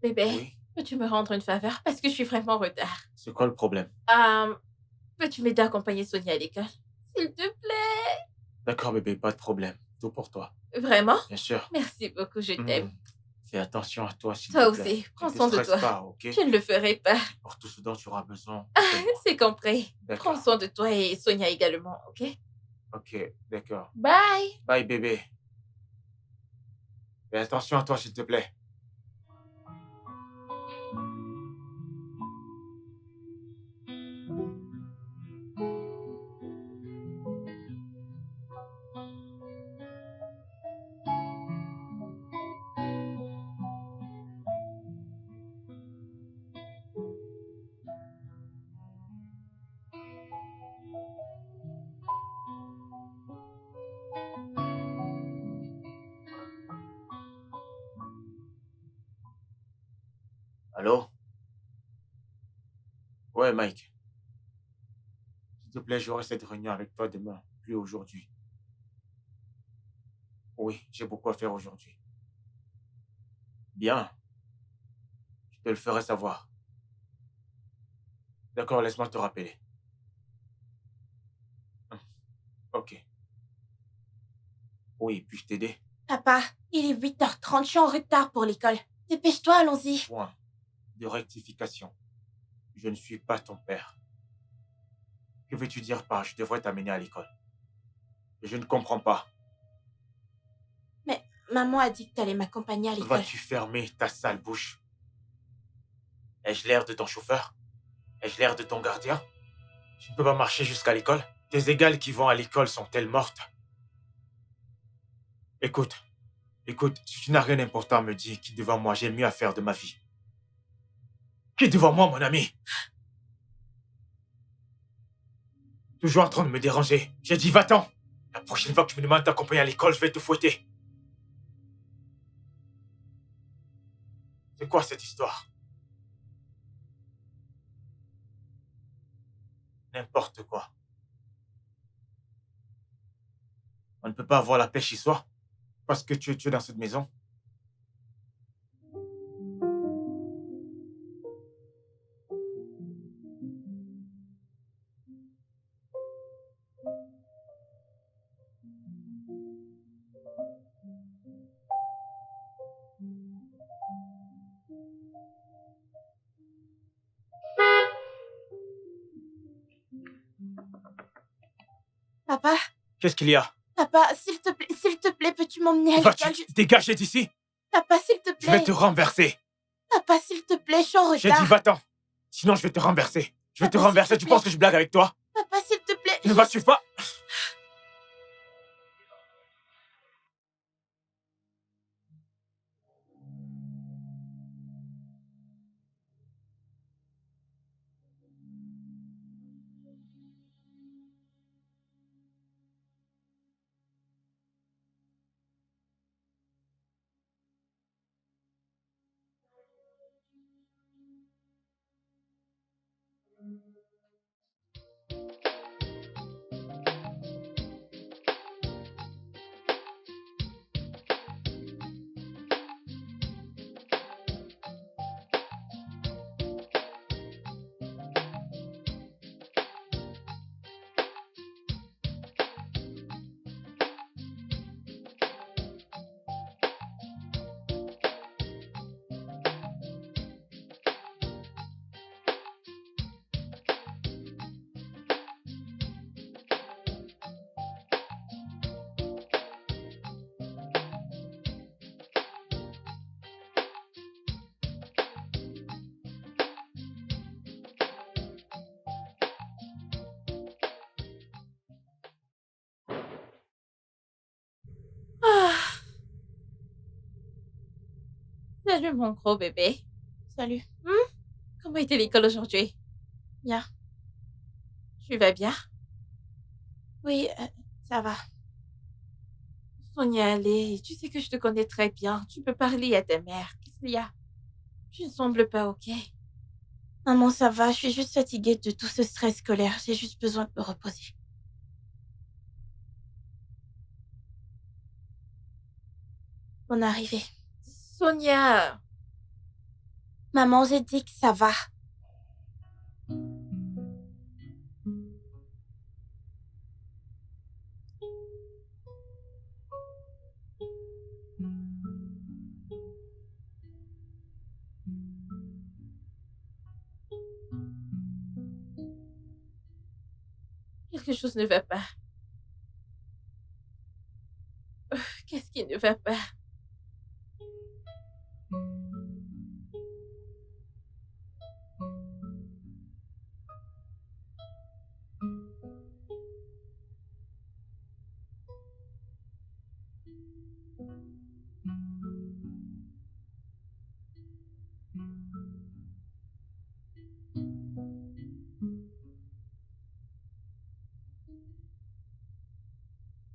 Bébé, Oui. peux-tu me rendre une faveur parce que je suis vraiment en retard. C'est quoi le problème? Peux-tu m'aider à accompagner Sonia à l'école? S'il te plaît. D'accord, bébé, pas de problème. Tout pour toi. Vraiment? Bien sûr. Merci beaucoup, je t'aime. Fais attention à toi, s'il Toi te plaît. aussi, prends Ne te soin de stresse toi. pas, ok? Je ne le ferai pas. Pour tout ce dont tu auras besoin. C'est compris. D'accord. Prends soin de toi et Sonia également, ok? Ok, d'accord. Bye. Bye, bébé. Fais attention à toi, s'il te plaît. Allô? Ouais, Mike. S'il te plaît, j'aurai cette réunion avec toi demain, plus aujourd'hui. Oui, j'ai beaucoup à faire aujourd'hui. Bien. Je te le ferai savoir. D'accord, laisse-moi te rappeler. Ok. Oui, puis-je t'aider? Papa, il est 8h30, je suis en retard pour l'école. Dépêche-toi, allons-y. Point de rectification. Je ne suis pas ton père. Que veux-tu dire par je devrais t'amener à l'école? Je ne comprends pas. Mais maman a dit que t'allais m'accompagner à l'école. Vas-tu fermer ta sale bouche? Ai-je l'air de ton chauffeur? Ai-je l'air de ton gardien? Tu ne peux pas marcher jusqu'à l'école? Tes égales qui vont à l'école sont-elles mortes? Écoute, si tu n'as rien d'important à me dire, quitte devant moi, j'ai mieux à faire de ma vie. Quitte devant moi, mon ami. Toujours en train de me déranger. J'ai dit, va-t'en. La prochaine fois que tu me demandes de t'accompagner à l'école, je vais te fouetter. C'est quoi cette histoire? N'importe quoi. On ne peut pas avoir la paix chez soi parce que tu es dans cette maison. Papa, Qu'est-ce qu'il y a? papa, s'il te plaît, peux-tu m'emmener à l'école? Vas-tu dégager d'ici? Papa, s'il te Je vais plaît. te renverser. Papa, s'il te plaît, je suis en J'ai retard. dit, va-t'en. Sinon, je vais te renverser. Je vais te Papa, renverser. s'il te Tu plaît. penses que je blague avec toi? Papa, s'il te plaît. Ne vas-tu pas? Salut mon gros bébé. Salut. Comment était l'école aujourd'hui? Bien. Tu vas bien? Oui, ça va. Sonia, allez, tu sais que je te connais très bien. Tu peux parler à ta mère. Qu'est-ce qu'il y a? Tu ne sembles pas ok. Maman, ça va, je suis juste fatiguée de tout ce stress scolaire. J'ai juste besoin de me reposer. Bonne arrivée. Sonia, Maman, j'ai dit que ça va. quelque chose ne va pas. Qu'est-ce qui ne va pas?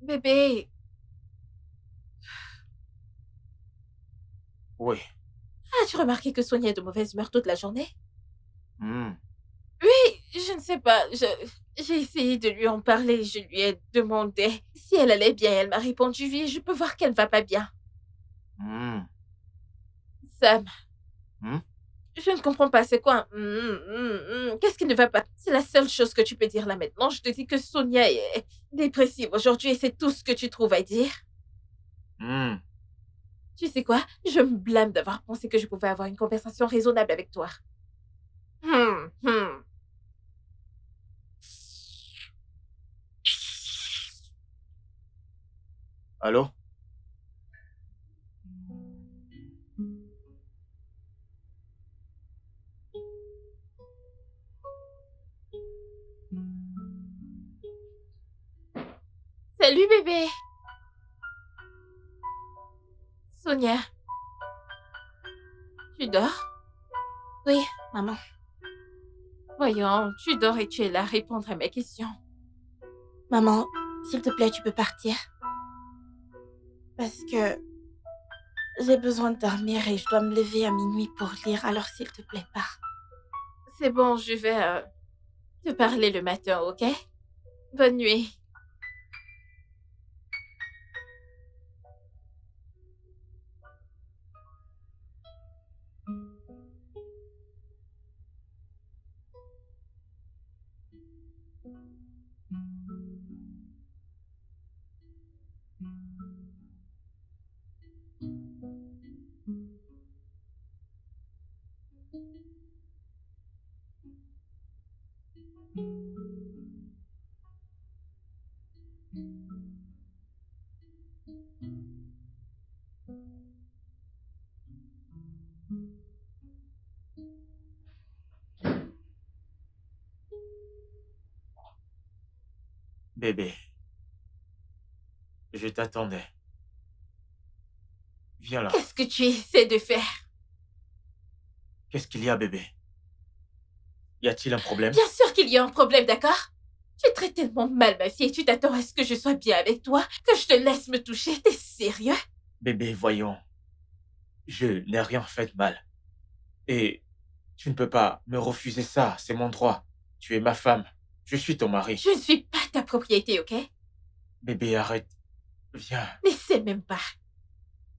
Bébé, Oui. as-tu remarqué que Sonia est de mauvaise humeur toute la journée? Hmm. Oui, je ne sais pas. J'ai essayé de lui en parler. Je lui ai demandé si elle allait bien. Elle m'a répondu oui, je peux voir qu'elle va pas bien. Hmm. Sam, Hmm? je ne comprends pas. C'est quoi un Qu'est-ce qui ne va pas? C'est la seule chose que tu peux dire là maintenant. Je te dis que Sonia est dépressive aujourd'hui et c'est tout ce que tu trouves à dire. Hmm. Tu sais quoi? Je me blâme d'avoir pensé que je pouvais avoir une conversation raisonnable avec toi. Hum, hum. Allô? Salut bébé. Sonia, tu dors? Oui, maman. Voyons, tu dors et tu es là à répondre à mes questions. Maman, s'il te plaît, tu peux partir. Parce que j'ai besoin de dormir et je dois me lever à minuit pour lire, alors s'il te plaît, pars. C'est bon, je vais te parler le matin, ok? Bonne nuit. Bébé, je t'attendais. Viens là. Qu'est-ce que tu essaies de faire? Qu'est-ce qu'il y a, bébé? Y a-t-il un problème? Bien sûr qu'il y a un problème, d'accord? Tu traites tellement mal ma fille et tu t'attends à ce que je sois bien avec toi, que je te laisse me toucher. T'es sérieux? Bébé, voyons. Je n'ai rien fait de mal. Et tu ne peux pas me refuser ça, c'est mon droit. Tu es ma femme. Je suis ton mari. Je ne suis pas ta propriété, ok? Bébé, arrête. Viens. N'essaie même pas.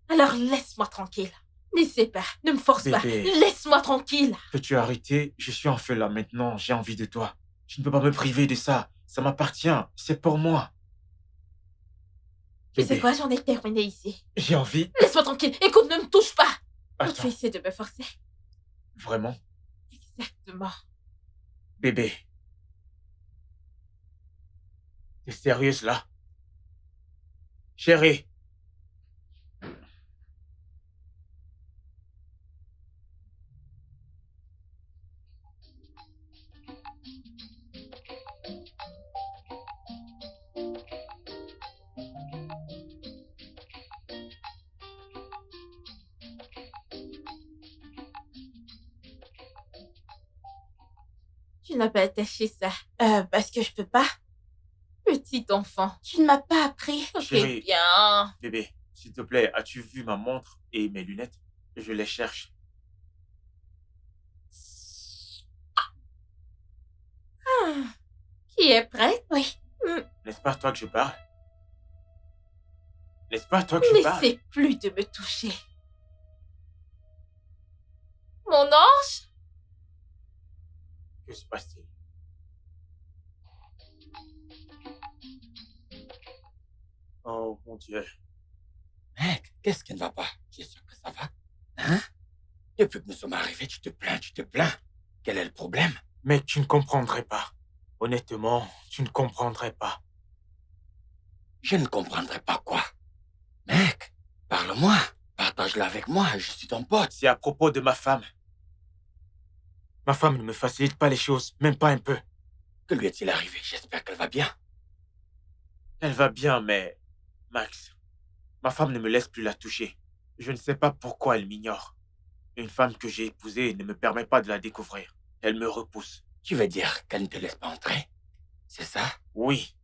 Alors laisse-moi tranquille. N'essaie pas, ne me force pas. Bébé. Laisse-moi tranquille. Peux-tu arrêter? Je suis en feu là maintenant, j'ai envie de toi. Tu ne peux pas me priver de ça. Ça m'appartient, c'est pour moi. Tu sais Bébé, quoi, j'en ai terminé ici. j'ai envie. Laisse-moi tranquille. Écoute, ne me touche pas. Oh, tu Attends, essaies de me forcer. vraiment? Exactement. Bébé. T'es sérieuse là? Chérie. Tu n'as pas attaché ça. Parce que je peux pas. Petit enfant. Tu ne m'as pas appris. Ok, Chérie. bien. Bébé, s'il te plaît, as-tu vu ma montre et mes lunettes? Je les cherche. Qui est prête? Oui. N'est-ce pas à toi que je parle? N'est-ce pas à toi que je parle? N'essaie plus de me toucher. Mon ange? Que se passe-t-il? Oh mon Dieu. Mec, qu'est-ce qui ne va pas? Tu es sûr que ça va? Hein? Depuis que nous sommes arrivés, tu te plains, tu te plains. Quel est le problème? Mec, tu ne comprendrais pas. Honnêtement, tu ne comprendrais pas. Je ne comprendrai pas quoi. Mec, parle-moi. Partage-le avec moi, je suis ton pote. C'est à propos de ma femme. Ma femme ne me facilite pas les choses, même pas un peu. Que lui est-il arrivé? J'espère qu'elle va bien. Elle va bien, mais... Max, ma femme ne me laisse plus la toucher. Je ne sais pas pourquoi elle m'ignore. Une femme que j'ai épousée ne me permet pas de la découvrir. Elle me repousse. Tu veux dire qu'elle ne te laisse pas entrer? C'est ça? Oui.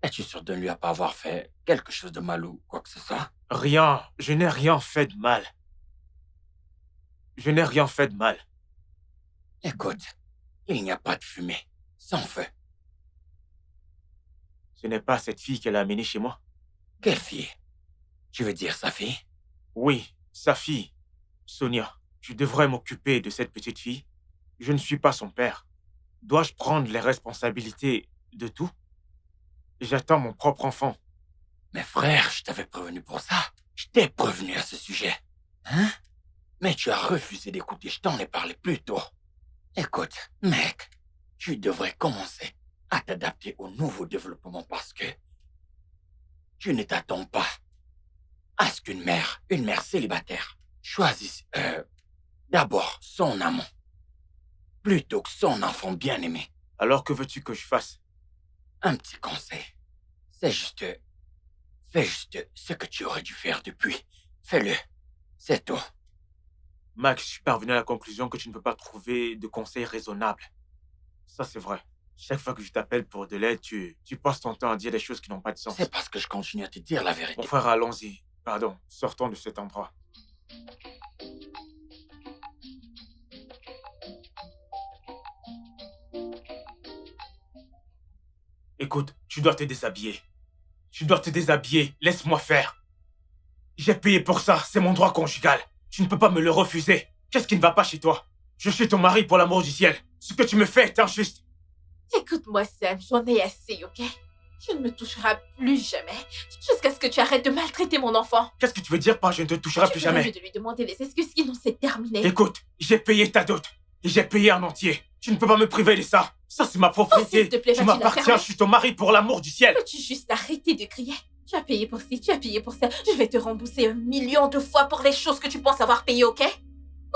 Es-tu sûr de ne lui pas avoir fait quelque chose de mal ou quoi que ce soit? Rien. Je n'ai rien fait de mal. Je n'ai rien fait de mal. Écoute, il n'y a pas de fumée sans feu. Ce n'est pas cette fille qu'elle a amenée chez moi? Quelle fille? Tu veux dire sa fille? Oui, sa fille, Sonia. Je devrais m'occuper de cette petite fille. Je ne suis pas son père. Dois-je prendre les responsabilités de tout? J'attends mon propre enfant. Mais frère, je t'avais prévenu pour ça. Je t'ai prévenu à ce sujet. Hein? Mais tu as refusé d'écouter, je t'en ai parlé plus tôt. Écoute, mec, tu devrais commencer à t'adapter au nouveau développement parce que tu ne t'attends pas à ce qu'une mère célibataire, choisisse d'abord son amant plutôt que son enfant bien-aimé. Alors que veux-tu que je fasse? Un petit conseil. Fais juste ce que tu aurais dû faire depuis. Fais-le. C'est tout. Max, je suis parvenu à la conclusion que tu ne peux pas trouver de conseils raisonnables. Ça, c'est vrai. Chaque fois que je t'appelle pour de l'aide, tu passes ton temps à dire des choses qui n'ont pas de sens. C'est parce que je continue à te dire la vérité. Mon frère, allons-y. Pardon, sortons de cet endroit. Écoute, tu dois te déshabiller. Tu dois te déshabiller. Laisse-moi faire. J'ai payé pour ça. C'est mon droit conjugal. Tu ne peux pas me le refuser. Qu'est-ce qui ne va pas chez toi? Je suis ton mari pour l'amour du ciel. Ce que tu me fais est injuste. Écoute-moi, Sam, j'en ai assez, ok? Tu ne me toucheras plus jamais, jusqu'à ce que tu arrêtes de maltraiter mon enfant. Qu'est-ce que tu veux dire par je ne te toucherai plus Tu ferais jamais? mieux de lui demander des excuses, sinon c'est terminé. Écoute, j'ai payé ta dot. Et j'ai payé en entier. Tu ne peux pas me priver de ça. Ça, c'est ma propriété. Oh, s'il te plaît, tu vas-tu la m'appartiens, fermer? je suis ton mari pour l'amour du ciel. Peux-tu juste arrêter de crier? Tu as payé pour ci, tu as payé pour ça. Je vais te rembourser 1 million de fois pour les choses que tu penses avoir payées, ok?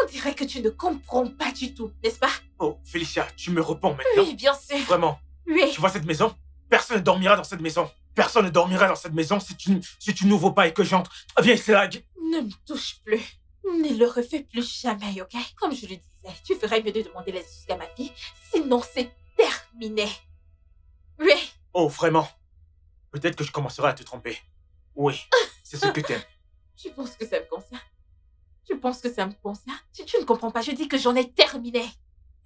On dirait que tu ne comprends pas du tout, n'est-ce pas? Oh, Félicia, tu me réponds maintenant? Oui, bien sûr. Vraiment. Oui. Tu vois cette maison? Personne ne dormira dans cette maison. Personne ne dormira dans cette maison si tu n'ouvres pas et que j'entre. Viens, c'est là. Ne me touche plus. Ne le refais plus jamais, ok? Comme je le disais, tu ferais mieux de demander les excuses à ma fille, sinon c'est terminé. Oui. Oh, vraiment? Peut-être que je commencerai à te tromper. Oui, c'est ce que t'aimes. Tu penses que ça me concerne? Tu penses que ça me concerne? Tu ne comprends pas, je dis que j'en ai terminé.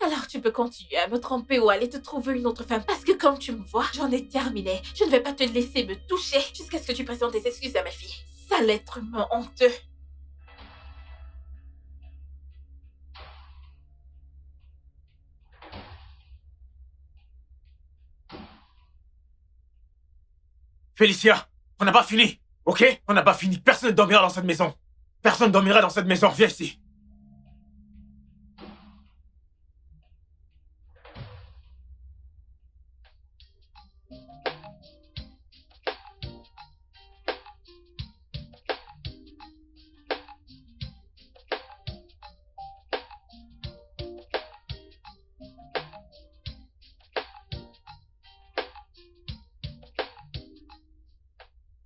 Alors tu peux continuer à me tromper ou aller te trouver une autre femme. Parce que comme tu me vois, j'en ai terminé. Je ne vais pas te laisser me toucher jusqu'à ce que tu présentes des excuses à ma fille. Sale être humain honteux. Félicia, on n'a pas fini, ok? On n'a pas fini. Personne ne dormira dans cette maison. Personne ne dormira dans cette maison. Viens ici.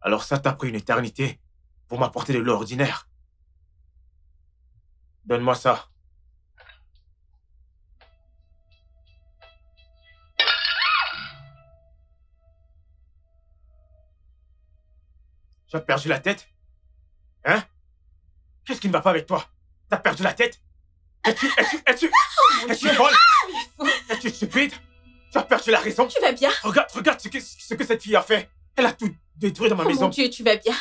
Alors ça t'a pris une éternité pour m'apporter de l'eau ordinaire. Donne-moi ça. Tu as perdu la tête? Hein? Qu'est-ce qui ne va pas avec toi? T'as perdu la tête? Es-tu folle? Es-tu stupide? Tu as perdu la raison? Tu vas bien? Regarde ce que cette fille a fait. Elle a tout détruit dans ma Oh maison. mon Dieu, tu vas bien?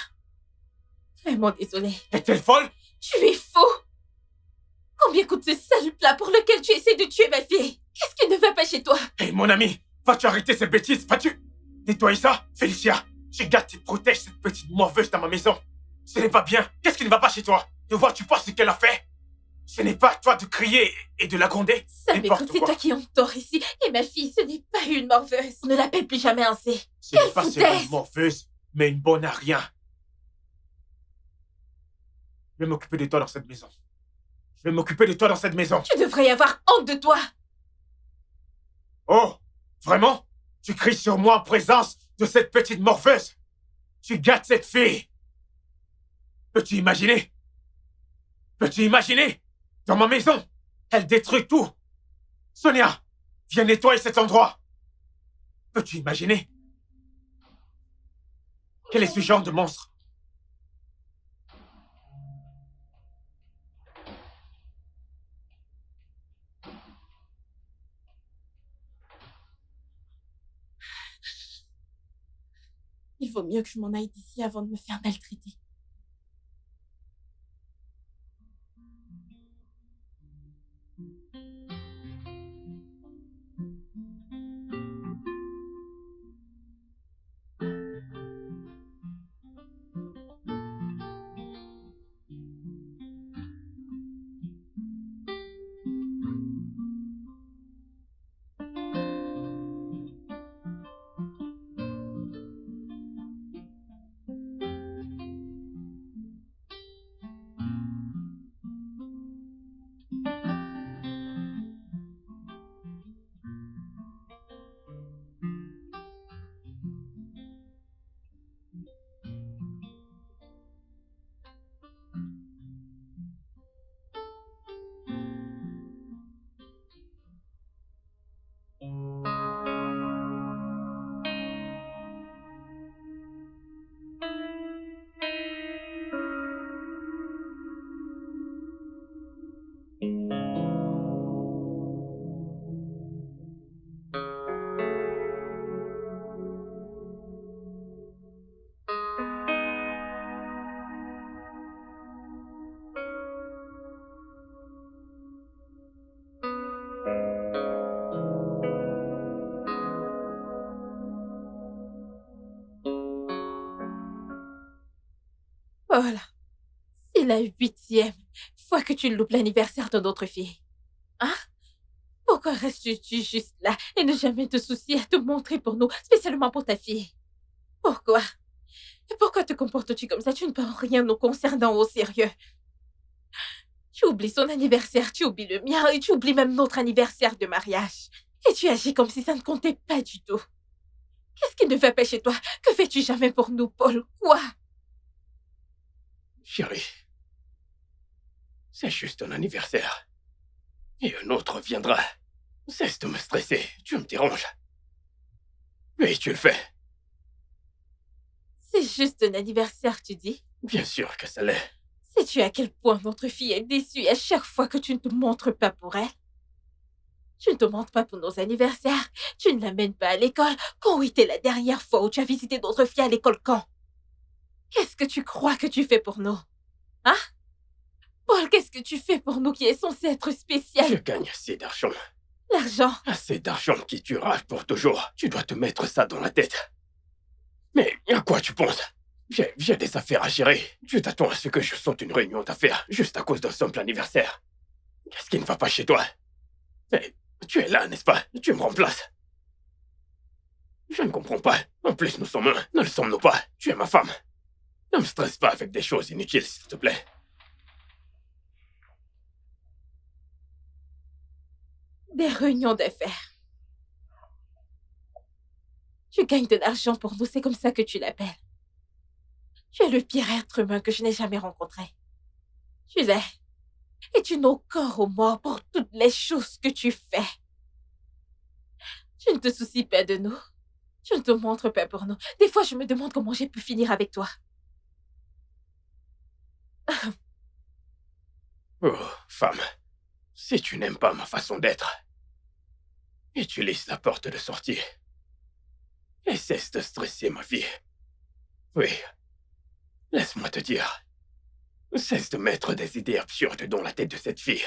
Vraiment désolée. Est-elle folle? Tu es fou! Combien coûte ce sale plat pour lequel tu essaies de tuer ma fille? Qu'est-ce qui ne va pas chez toi? Hé, mon ami, vas-tu arrêter ces bêtises? Vas-tu nettoyer ça? Félicia, tu gardes et protèges cette petite morveuse dans ma maison. Ce n'est pas bien. Qu'est-ce qui ne va pas chez toi? Tu vois ce qu'elle a fait? Ce n'est pas à toi de crier et de la gronder. Ça m'écoute, c'est toi qui as tort ici. Et ma fille, ce n'est pas une morveuse. Ne l'appelle plus jamais ainsi. Ce n'est pas seulement une morveuse, mais une bonne à rien. Je vais m'occuper de toi dans cette maison. Je vais m'occuper de toi dans cette maison. Tu devrais y avoir honte de toi. Oh, vraiment? Tu cries sur moi en présence de cette petite morveuse? Tu gâtes cette fille? Peux-tu imaginer? Peux-tu imaginer? Dans ma maison, elle détruit tout. Sonia, viens nettoyer cet endroit. Peux-tu imaginer? Quel est ce genre de monstre? Il vaut mieux que je m'en aille d'ici avant de me faire maltraiter. Voilà. C'est la 8e fois que tu loupes l'anniversaire de notre fille. Hein? Pourquoi restes-tu juste là et ne jamais te soucier à te montrer pour nous, spécialement pour ta fille? Pourquoi? Et pourquoi te comportes-tu comme ça? Tu ne prends rien nous concernant au sérieux. Tu oublies son anniversaire, tu oublies le mien et tu oublies même notre anniversaire de mariage. Et tu agis comme si ça ne comptait pas du tout. Qu'est-ce qui ne va pas chez toi? Que fais-tu jamais pour nous, Paul? Quoi? Chérie, c'est juste un anniversaire. Et un autre viendra. Cesse de me stresser, tu me déranges. Oui, tu le fais. C'est juste un anniversaire, tu dis? Bien sûr que ça l'est. Sais-tu à quel point notre fille est déçue à chaque fois que tu ne te montres pas pour elle? Tu ne te montres pas pour nos anniversaires, tu ne l'amènes pas à l'école. Quand était la dernière fois où tu as visité notre fille à l'école quand? Qu'est-ce que tu crois que tu fais pour nous? Hein? Paul, qu'est-ce que tu fais pour nous qui est censé être spécial? Je gagne assez d'argent. L'argent? Assez d'argent qui tuera pour toujours. Tu dois te mettre ça dans la tête. Mais à quoi tu penses? J'ai des affaires à gérer. Tu t'attends à ce que je saute une réunion d'affaires juste à cause d'un simple anniversaire. Qu'est-ce qui ne va pas chez toi? Mais tu es là, n'est-ce pas? Tu me remplaces. Je ne comprends pas. En plus, nous sommes un. Ne le sommes-nous pas? Tu es ma femme. Ne me stresse pas avec des choses inutiles, s'il te plaît. Des réunions d'affaires. Tu gagnes de l'argent pour nous, c'est comme ça que tu l'appelles. Tu es le pire être humain que je n'ai jamais rencontré. Tu l'es. Et tu n'as aucun remords pour toutes les choses que tu fais. Tu ne te soucies pas de nous. Tu ne te montres pas pour nous. Des fois, je me demande comment j'ai pu finir avec toi. Oh, femme, si tu n'aimes pas ma façon d'être, utilise la porte de sortie. Et cesse de stresser ma vie. Oui, laisse-moi te dire. Cesse de mettre des idées absurdes dans la tête de cette fille.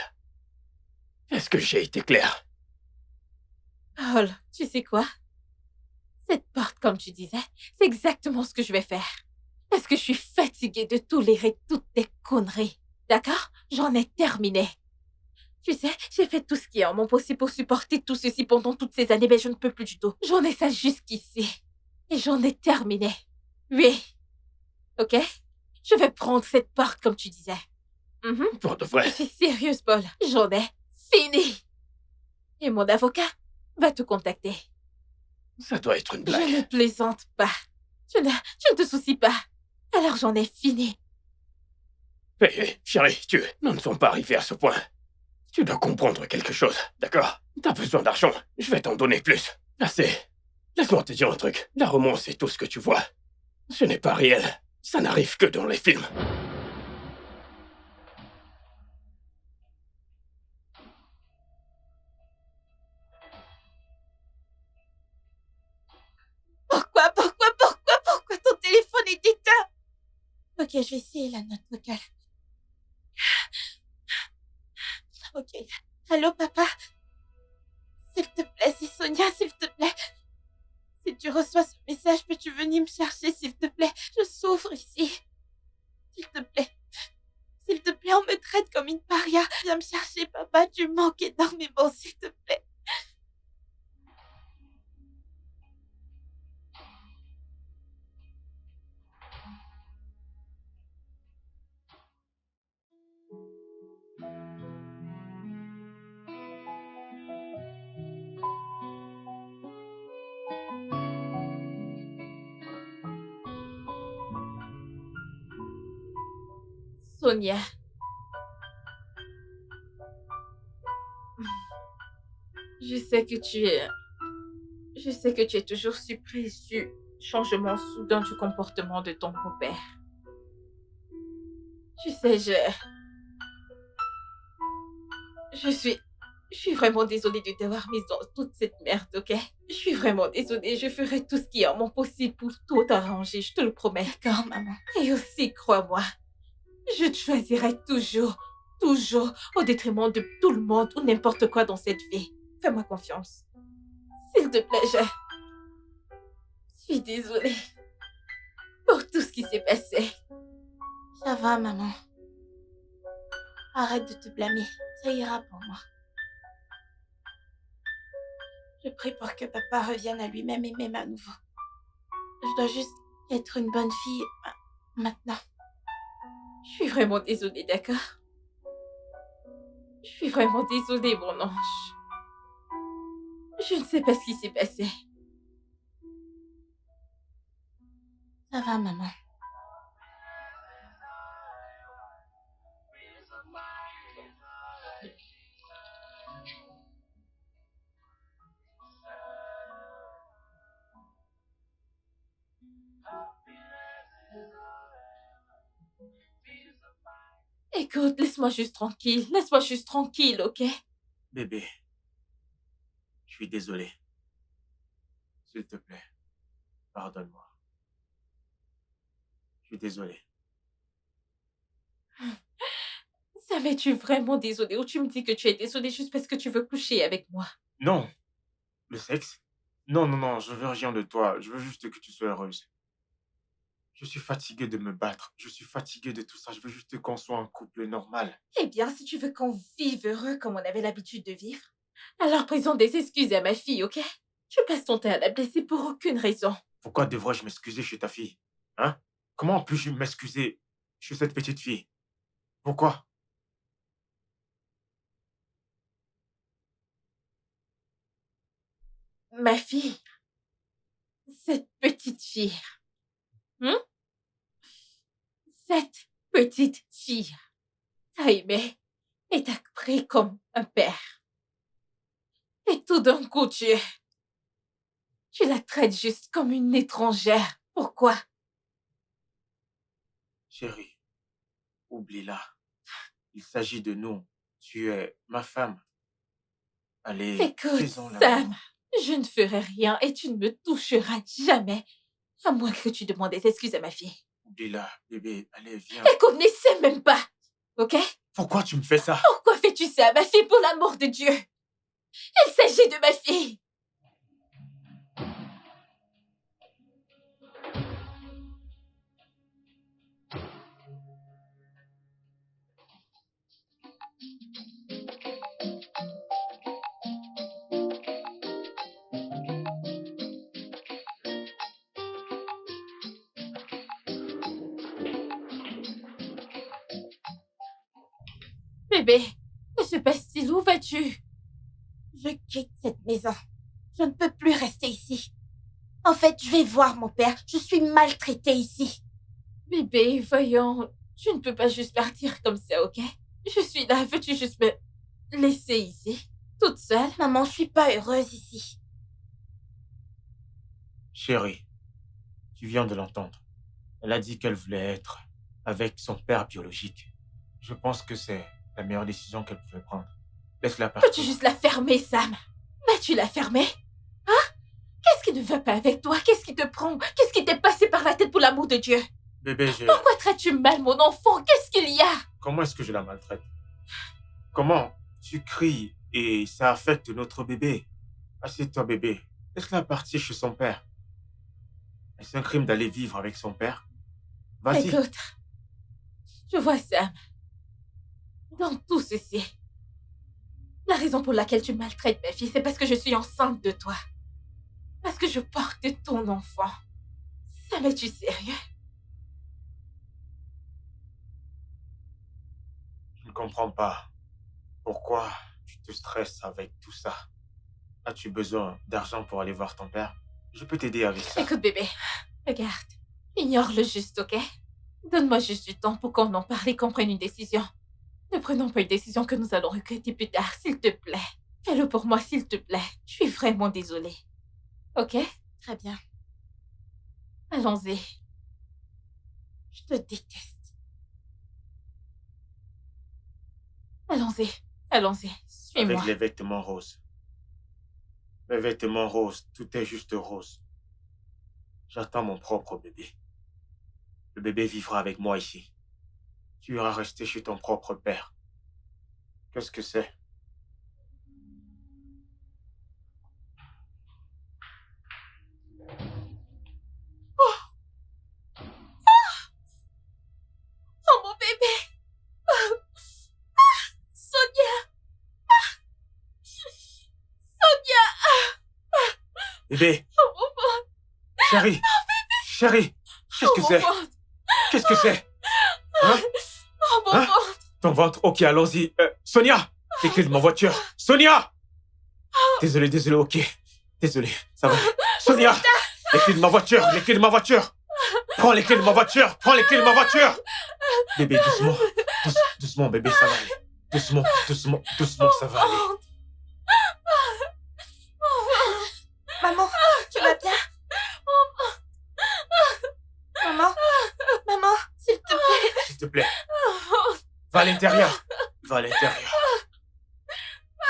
Est-ce que j'ai été clair? Paul, tu sais quoi? Cette porte, comme tu disais, c'est exactement ce que je vais faire. Parce que je suis fatiguée de tolérer toutes tes conneries. D'accord? J'en ai terminé. Tu sais, j'ai fait tout ce qui est en mon possible pour supporter tout ceci pendant toutes ces années, mais je ne peux plus du tout. J'en ai ça jusqu'ici. Et j'en ai terminé. Oui. Ok? Je vais prendre cette porte, comme tu disais. Pour de vrai. Je suis sérieuse, Paul. J'en ai fini. Et mon avocat va te contacter. Ça doit être une Je ne blague. plaisante pas. Tu ne te soucies pas. Alors j'en ai fini. Hé, chérie, nous ne sommes pas arrivés à ce point. Tu dois comprendre quelque chose, d'accord? T'as besoin d'argent, je vais t'en donner plus. Assez. Laisse-moi te dire un truc. La romance, c'est tout ce que tu vois. Ce n'est pas réel. Ça n'arrive que dans les films. Pourquoi ton téléphone est éteint? Ok, je vais essayer la note vocale. Ok. Allô, papa? S'il te plaît, c'est Sonia, s'il te plaît. Si tu reçois ce message, peux-tu venir me chercher, s'il te plaît? Je souffre ici. S'il te plaît. S'il te plaît, on me traite comme une paria. Viens me chercher, papa, tu manques énormément, s'il te plaît. Sonia. Je sais que tu es toujours surprise du changement soudain du comportement de ton beau-père. Tu sais, je suis vraiment désolée de t'avoir mise dans toute cette merde, ok? Je suis vraiment désolée. Je ferai tout ce qui est en mon possible pour tout arranger, je te le promets. D'accord, maman. Et aussi, crois-moi, je te choisirai toujours, toujours, au détriment de tout le monde ou n'importe quoi dans cette vie. Fais-moi confiance. S'il te plaît, je suis désolée pour tout ce qui s'est passé. Ça va, maman. Arrête de te blâmer. Ça ira pour moi. Je prie pour que papa revienne à lui-même et m'aime à nouveau. Je dois juste être une bonne fille maintenant. Je suis vraiment désolée, d'accord? Je suis vraiment désolée, mon ange. Je ne sais pas ce qui s'est passé. Ça va, maman. Écoute, laisse-moi juste tranquille. Laisse-moi juste tranquille, ok? Bébé, je suis désolé. S'il te plaît, pardonne-moi. Je suis désolé. Sam, es-tu vraiment désolée ou tu me dis que tu es désolée juste parce que tu veux coucher avec moi? Non, le sexe? Non, non, non, je veux rien de toi. Je veux juste que tu sois heureuse. Je suis fatigué de me battre. Je suis fatigué de tout ça. Je veux juste qu'on soit un couple normal. Eh bien, si tu veux qu'on vive heureux comme on avait l'habitude de vivre, alors présente des excuses à ma fille, ok? Tu passes ton temps à la blesser pour aucune raison. Pourquoi devrais-je m'excuser chez ta fille? Hein? Comment puis-je m'excuser chez cette petite fille? Pourquoi? Ma fille, cette petite fille, hein? Cette petite fille t'a aimé et t'a pris comme un père. Et tout d'un coup, tu la traites juste comme une étrangère. Pourquoi? Chérie, oublie-la. Il s'agit de nous. Tu es ma femme. Allez, Écoute, faisons l'amour. Sam, je ne ferai rien et tu ne me toucheras jamais, à moins que tu demandes des excuses à ma fille. Oublie-la, bébé. Allez, viens. Écoute, n'essaie même pas, ok? Pourquoi tu me fais ça? Pourquoi fais-tu ça à ma fille, pour l'amour de Dieu? Il s'agit de ma fille. Bébé, que se passe-t-il? Où vas-tu? Je quitte cette maison. Je ne peux plus rester ici. En fait, je vais voir mon père. Je suis maltraitée ici. Bébé, voyons, tu ne peux pas juste partir comme ça, ok? Je suis là, veux-tu juste me laisser ici, toute seule? Maman, je suis pas heureuse ici. Chérie, tu viens de l'entendre. Elle a dit qu'elle voulait être avec son père biologique. Je pense que c'est la meilleure décision qu'elle pouvait prendre. Laisse-la partir. Peux-tu juste la fermer, Sam? Vas-tu la fermer? Hein? Qu'est-ce qui ne va pas avec toi? Qu'est-ce qui te prend? Qu'est-ce qui t'est passé par la tête pour l'amour de Dieu? Bébé, Pourquoi traites-tu mal mon enfant? Qu'est-ce qu'il y a? Comment est-ce que je la maltraite? Comment? Tu cries et ça affecte notre bébé. Assieds-toi, bébé. Laisse-la partir chez son père. Est-ce un crime d'aller vivre avec son père? Vas-y. Écoute, je vois Sam. Dans tout ceci, la raison pour laquelle tu maltraites ma fille, c'est parce que je suis enceinte de toi. Parce que je porte ton enfant. Sam, es-tu sérieux? Je ne comprends pas. Pourquoi tu te stresses avec tout ça? As-tu besoin d'argent pour aller voir ton père? Je peux t'aider avec ça. Écoute, bébé, regarde. Ignore le juste, ok? Donne-moi juste du temps pour qu'on en parle et qu'on prenne une décision. Ne prenons pas une décision que nous allons regretter plus tard, s'il te plaît. Fais-le pour moi, s'il te plaît. Je suis vraiment désolée. Ok? Très bien. Allons-y. Je te déteste. Allons-y. Allons-y. Suis-moi. Avec les vêtements roses. Les vêtements roses, tout est juste rose. J'attends mon propre bébé. Le bébé vivra avec moi ici. Tu iras rester chez ton propre père. Qu'est-ce que c'est? Oh, mon bébé! Sonia! Sonia! Bébé! Oh, mon ventre! Chérie! Chérie! Qu'est-ce que Oh, mon c'est? ventre! Qu'est-ce que c'est? Hein? Oh, mon Hein? ventre! Ton ventre? Ok, allons-y. Sonia! Les clés de ma voiture! Sonia! Désolé, ok. Désolé, ça va. Sonia! Les clés de ma voiture! Les clés de ma voiture! Prends les clés de ma voiture! Prends les clés de ma voiture! Bébé, doucement. Doucement, bébé, ça va aller. Doucement, ça va aller. Maman, tu vas bien? Maman, maman, s'il te plaît. S'il te plaît. Va à l'intérieur. Va à l'intérieur.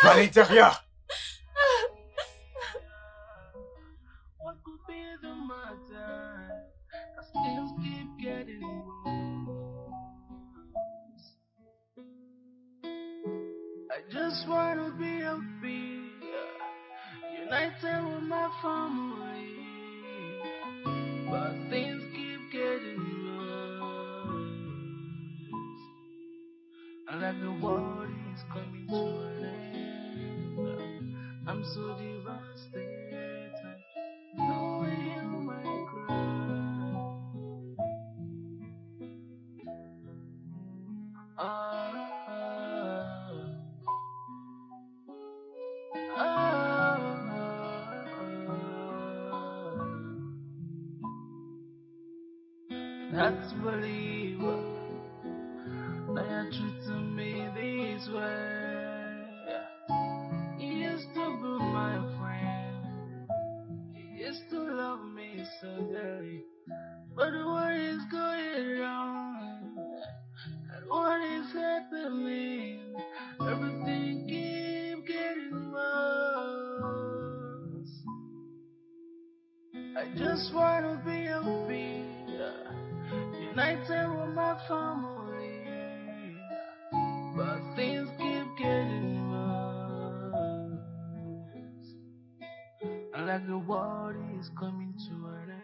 Va à l'intérieur. What could be the matter? 'Cause things keep getting worse. I just wanna be happy, united with my family, but things keep getting worse. And like the world is coming to an end, I'm so devastated, knowing you might cry. That's believe that you're treating me this way. You used to be my friend, you used to love me so dearly, but what is going on? And what is happening? Everything keeps getting worse. I just wanna be happy, united with my family, but things keep getting worse. And like the world is coming to an end.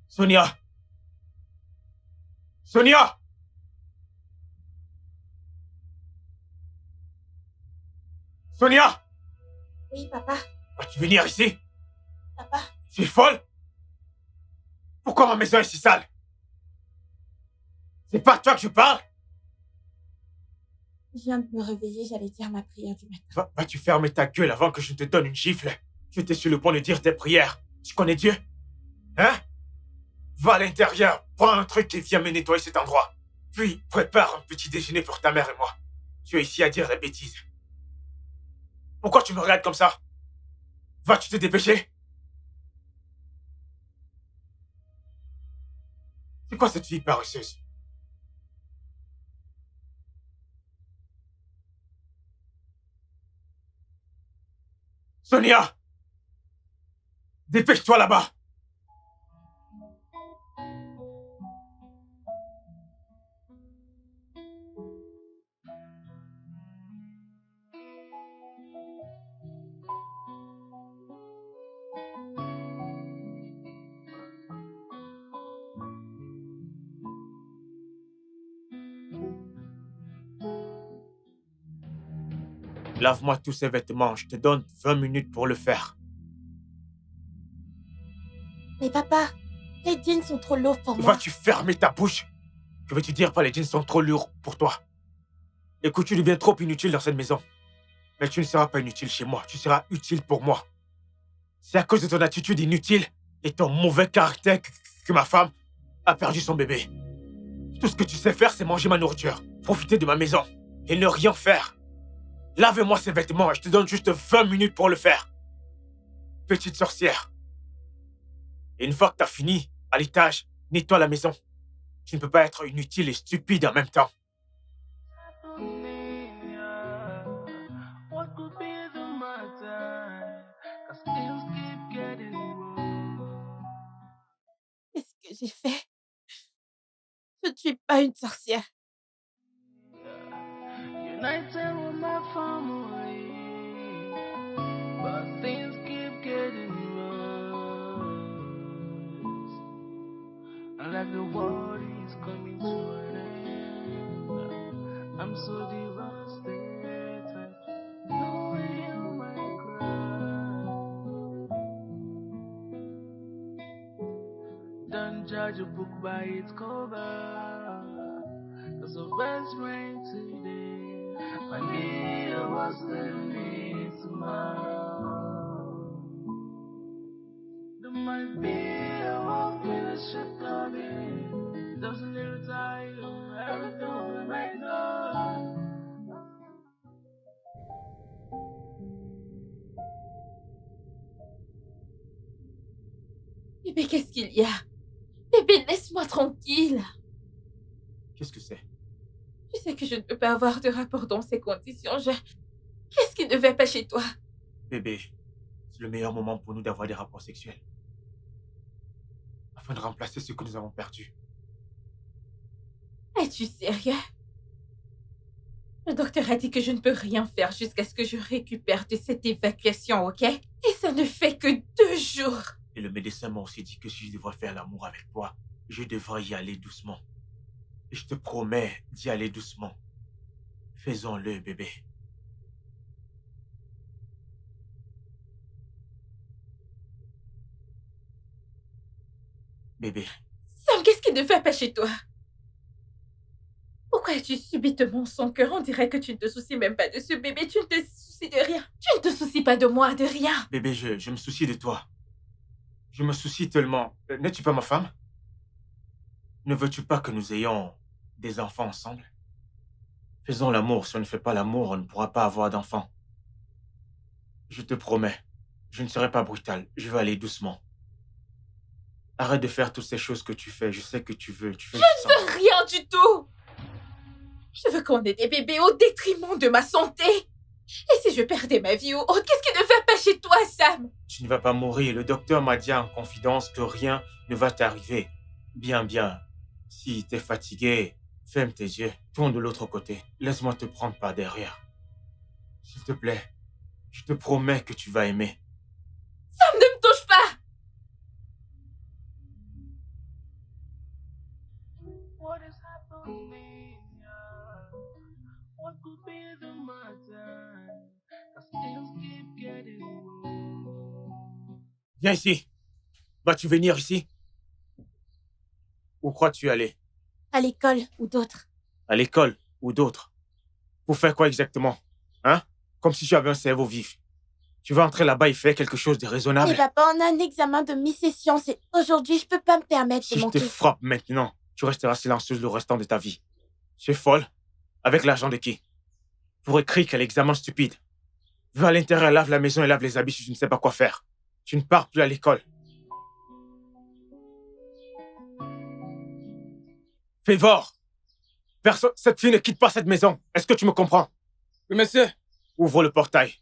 Sonia! Sonia! Sonia! Oui, papa, Vas-tu venir ici? papa. Tu es folle? Pourquoi ma maison est si sale? C'est pas à toi que je parle? Je viens de me réveiller, j'allais dire ma prière du matin. Vas-tu fermer ta gueule avant que je ne te donne une gifle? Tu étais sur le point de dire tes prières. Tu connais Dieu? Hein? Va à l'intérieur, prends un truc et viens me nettoyer cet endroit. Puis, prépare un petit déjeuner pour ta mère et moi. Tu es ici à dire des bêtises. Pourquoi tu me regardes comme ça? Vas-tu te dépêcher? C'est quoi cette fille paresseuse? Sonia! Dépêche-toi là-bas! Lave-moi tous ces vêtements, je te donne 20 minutes pour le faire. Mais papa, les jeans sont trop lourds pour moi. Vas-tu fermer ta bouche? Que veux-tu dire par les jeans sont trop lourds pour toi? Écoute, tu deviens trop inutile dans cette maison. Mais tu ne seras pas inutile chez moi, tu seras utile pour moi. C'est à cause de ton attitude inutile et ton mauvais caractère que ma femme a perdu son bébé. Tout ce que tu sais faire, c'est manger ma nourriture, profiter de ma maison et ne rien faire. Lave-moi ces vêtements et je te donne juste 20 minutes pour le faire. Petite sorcière. Et une fois que t'as fini, à l'étage, nettoie la maison. Tu ne peux pas être inutile et stupide en même temps. What could be the matter? 'Cause things keep getting worse. Qu'est-ce que j'ai fait? Je ne suis pas une sorcière. United with my family, but things keep getting worse. And like the world is coming to an end, I'm so devastated. Knowing my cry. Don't judge a book by its cover. Cause the best friend today, my dear was leaving me tomorrow. There might be a walk in the ship coming. Doesn't it tire you? Everything we might know. Bébé, qu'est-ce qu'il y a? Bébé, laisse-moi tranquille. Qu'est-ce que c'est? Tu sais que je ne peux pas avoir de rapport dans ces conditions. Qu'est-ce qui ne va pas chez toi? Bébé, c'est le meilleur moment pour nous d'avoir des rapports sexuels. Afin de remplacer ce que nous avons perdu. Es-tu sérieux? Le docteur a dit que je ne peux rien faire jusqu'à ce que je récupère de cette évacuation, ok? Et ça ne fait que 2 jours. Et le médecin m'a aussi dit que si je devrais faire l'amour avec toi, je devrais y aller doucement. Et je te promets d'y aller doucement. Faisons-le, bébé. Bébé, Sam, qu'est-ce qui ne va pas chez toi? Pourquoi as-tu subitement son cœur? On dirait que tu ne te soucies même pas de ce bébé. Tu ne te soucies de rien. Tu ne te soucies pas de moi, de rien. bébé, je me soucie de toi. Je me soucie tellement. N'es-tu pas ma femme? Ne veux-tu pas que nous ayons des enfants ensemble? Faisons l'amour. Si on ne fait pas l'amour, on ne pourra pas avoir d'enfants. Je te promets, je ne serai pas brutal. Je vais aller doucement. Arrête de faire toutes ces choses que tu fais. Je sais que tu veux. Tu fais Rien du tout. Je veux qu'on ait des bébés au détriment de ma santé. Et si je perdais ma vie ou autre, qu'est-ce qui ne va pas chez toi, Sam? Tu ne vas pas mourir. Le docteur m'a dit en confidence que rien ne va t'arriver. Bien, bien. Si t'es fatigué, ferme tes yeux. Tourne de l'autre côté. Laisse-moi te prendre par derrière. S'il te plaît, je te promets que tu vas aimer. Sam, ne me touche pas. What is happening? What could be the matter? 'Cause things keep getting worse. Viens ici. Vas-tu venir ici? Où crois-tu aller? À l'école ou d'autres. À l'école ou d'autres. Pour faire quoi exactement? Hein? Comme si tu avais un cerveau vif. Tu vas entrer là-bas et faire quelque chose de raisonnable. Mais papa, on a un examen de mi-session. C'est aujourd'hui, je peux pas me permettre Si de je te manquer. frappe maintenant, tu resteras silencieuse le restant de ta vie. Tu es folle? Avec l'argent de qui? Pour écrire quel examen stupide. Va à l'intérieur, lave la maison et lave les habits si tu ne sais pas quoi faire. Tu ne pars plus à l'école. Févor! Personne, cette fille ne quitte pas cette maison. Est-ce que tu me comprends? Oui, monsieur. Ouvre le portail.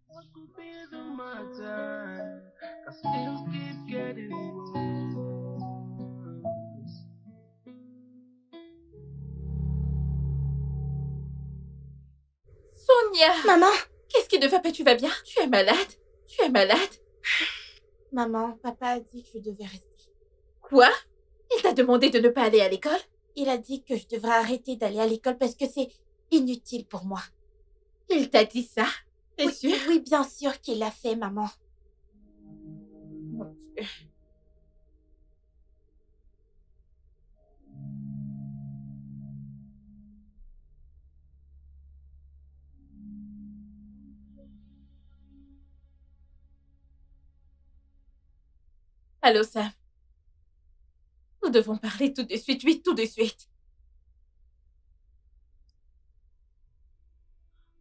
What could be the matter? 'Cause things keep getting worse. Sonia! Maman! Qu'est-ce qui ne va pas? Tu vas bien? Tu es malade? Tu es malade? Maman, papa a dit que je devais rester. Quoi? Il t'a demandé de ne pas aller à l'école? Il a dit que je devrais arrêter d'aller à l'école parce que c'est inutile pour moi. Il t'a dit ça? T'es Oui, sûre? oui, bien sûr qu'il l'a fait, maman. Mon Dieu. Allô, Sam? Nous devons parler tout de suite, oui, tout de suite.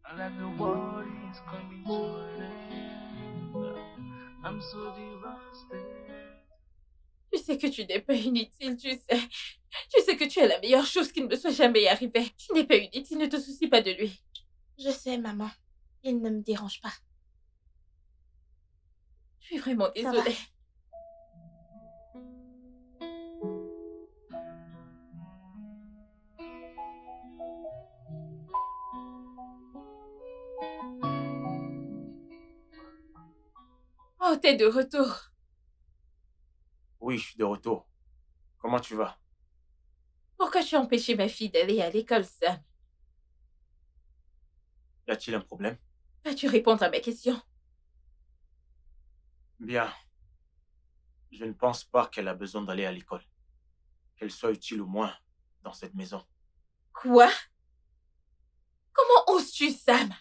And like the world is coming to an end. I'm so devastated. Tu sais que tu n'es pas inutile, tu sais. Tu sais que tu es la meilleure chose qui ne me soit jamais arrivée. Tu n'es pas inutile, ne te soucie pas de lui. Je sais, maman. Il ne me dérange pas. Je suis vraiment Ça va. désolée. Oh, t'es de retour. Oui, je suis de retour. Comment tu vas? Pourquoi tu as empêché ma fille d'aller à l'école, Sam? Y a-t-il un problème? Vas-tu répondre à ma question? Bien. Je ne pense pas qu'elle a besoin d'aller à l'école. Qu'elle soit utile au moins dans cette maison. Quoi? Comment oses-tu, Sam?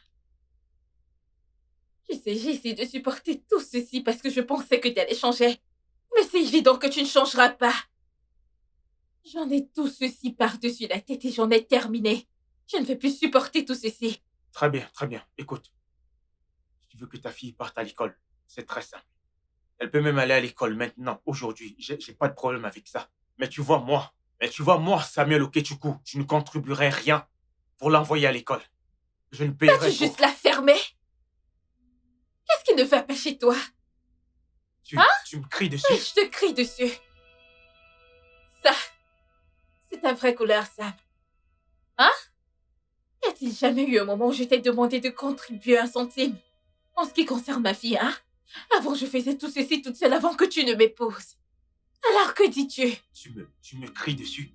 Tu sais, j'ai essayé de supporter tout ceci parce que je pensais que tu allais changer. Mais c'est évident que tu ne changeras pas. J'en ai tout ceci par-dessus la tête et j'en ai terminé. Je ne vais plus supporter tout ceci. Très bien, très bien. Écoute. Si tu veux que ta fille parte à l'école, c'est très simple. Elle peut même aller à l'école maintenant, aujourd'hui. J'ai pas de problème avec ça. Mais tu vois, moi, Samuel Okechukwu, je ne contribuerai rien pour l'envoyer à l'école. Je ne paierai Vas-tu juste la fermer? Qu'est-ce qui ne va pas chez toi? Tu me cries dessus? Je te crie dessus. Ça, c'est ta vraie couleur, Sam. Hein? Y a-t-il jamais eu un moment où je t'ai demandé de contribuer un centime? En ce qui concerne ma fille, hein? Avant, je faisais tout ceci toute seule avant que tu ne m'épouses. Alors, que dis-tu? Tu me cries dessus?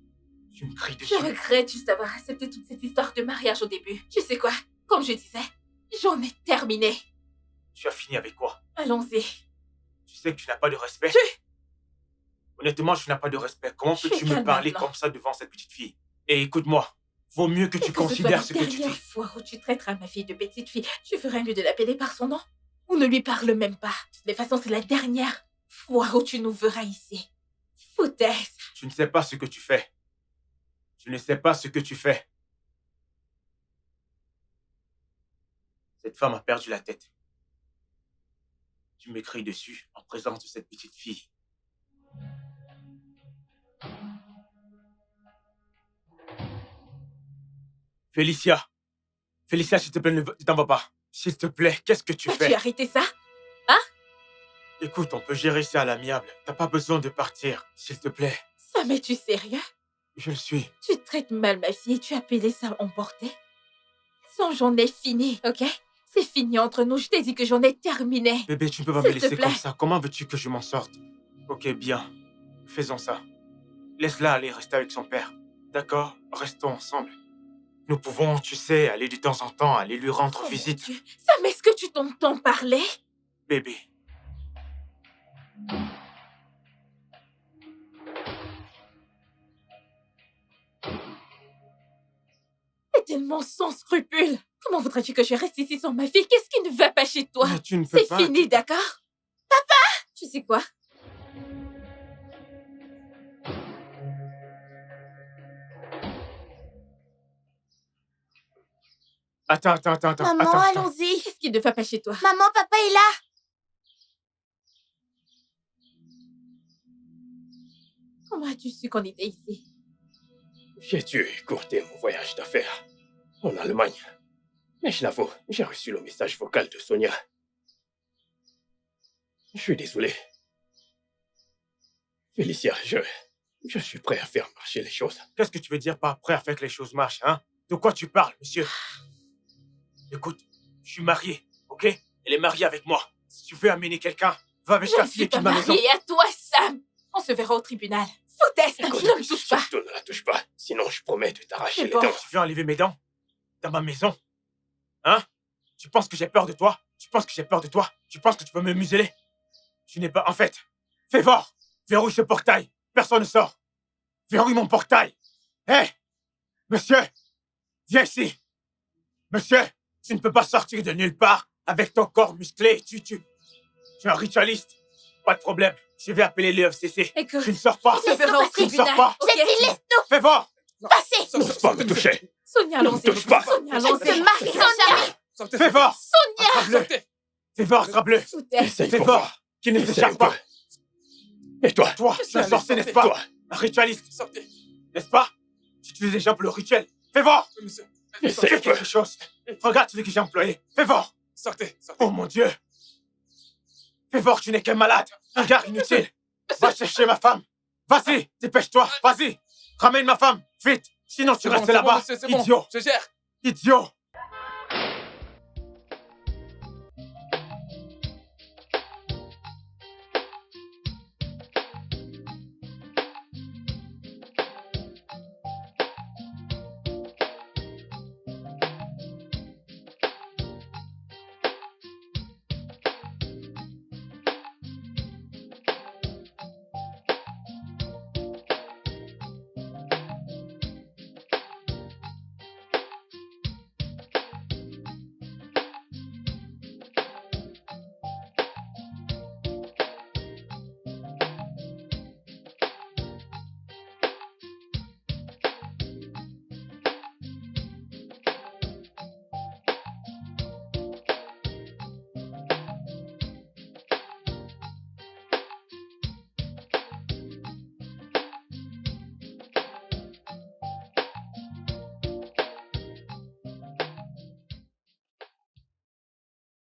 Tu me cries Je dessus? regrette juste d'avoir accepté toute cette histoire de mariage au début. Tu sais quoi? Comme je disais, j'en ai terminé. Tu as fini avec quoi? Allons-y. Tu sais que tu n'as pas de respect? Honnêtement, tu n'as pas de respect. Comment Je peux-tu suis me calme parler maintenant. comme ça devant cette petite fille? Et écoute-moi, vaut mieux que tu considères ce que tu la dernière dis. fois où tu traiteras ma fille de petite fille, tu ferais mieux de l'appeler par son nom. Ou ne lui parle même pas. De toute façon, c'est la dernière fois où tu nous verras ici. Foutaise. Tu ne sais pas ce que tu fais. Tu ne sais pas ce que tu fais. Cette femme a perdu la tête. Tu m'écris dessus en présence de cette petite fille. Félicia. Félicia, s'il te plaît, ne t'en vas pas. S'il te plaît, qu'est-ce que tu Vas-tu fais? arrêter ça? Écoute, on peut gérer ça à l'amiable. T'as pas besoin de partir, s'il te plaît. Sam, es-tu sérieux? Je le suis. Tu traites mal ma fille et tu as appelé ça emporter? Sans, j'en ai fini, ok? C'est fini entre nous, je t'ai dit que j'en ai terminé. Bébé, tu ne peux pas me S'il te laisser plaît. comme ça. Comment veux-tu que je m'en sorte? Ok, bien. Faisons ça. Laisse-la aller rester avec son père. D'accord? Restons ensemble. Nous pouvons, tu sais, aller de temps en temps, aller lui rendre Oh mon visite. Dieu. Sam, Mais est-ce que tu t'entends parler? Bébé. T'es tellement sans scrupules. Comment voudrais-tu que je reste ici sans ma fille? Qu'est-ce qui ne va pas chez toi? Mais tu ne peux C'est pas. fini, d'accord? Papa! Tu sais quoi? Attends. Maman, attends. allons-y. Qu'est-ce qui ne va pas chez toi? Maman, papa est là. Comment as-tu su qu'on était ici? J'ai dû écourter mon voyage d'affaires en Allemagne. Mais je l'avoue, j'ai reçu le message vocal de Sonia. Je suis désolé. Félicia, je suis prêt à faire marcher les choses. Qu'est-ce que tu veux dire par prêt à faire que les choses marchent, hein? De quoi tu parles, monsieur? Écoute, je suis marié, ok? Elle est mariée avec moi. Si tu veux amener quelqu'un, va avec Je ta ne fille suis et pas quitte ma maison. mariée à toi, Sam. On se verra au tribunal. Foutaise, Écoute, ne me touche pas. surtout ne la touche pas, sinon je promets de t'arracher C'est les bon. dents. Tu veux enlever mes dents? Dans ma maison? Hein? Tu penses que j'ai peur de toi? Tu penses que j'ai peur de toi? Tu penses que tu peux me museler? Tu n'es pas... En fait, fais voir! Verrouille ce portail! Personne ne sort! Verrouille mon portail! Hé! Monsieur! Viens ici! Monsieur! Tu ne peux pas sortir de nulle part avec ton corps musclé. Tu es un ritualiste. Pas de problème. Je vais appeler le FCC. Écoute, Tu ne sors pas. on se verra au Tu ne tribunal. sors pas. Ok? J'ai dit, laisse-nous Fais voir! passer. N'ose pas me toucher. Sonia, Ne me allons-y. touche pas. Sonia, Je allons-y. te marierai jamais. Sortez. Fais voir! Sonia! Attrape-le! Sortez. Fais voir, attrape-le! Foutaise. Essaye Fais pour voir! voir. Qu'il ne Essaye s'échappe un pas! peu. Et toi, Toi, tu es un Allez, sorcier, sortez. n'est-ce pas? toi, Un ritualiste, Sortez. n'est-ce pas? Tu utilises les gens pour le rituel. Fais voir! Monsieur. essaye Fais un peu. quelque chose. Regarde celui que j'ai employé. Fais voir! Sortez. Sortez. Oh mon Dieu! Fais voir, tu n'es qu'un malade. Un gars inutile. Va chercher ma femme. Vas-y, dépêche-toi. Vas-y. Ramène ma femme. Vite. Sinon, tu C'est bon, restes c'est bon, là-bas. monsieur, c'est bon. Idiot. Je gère. Idiot.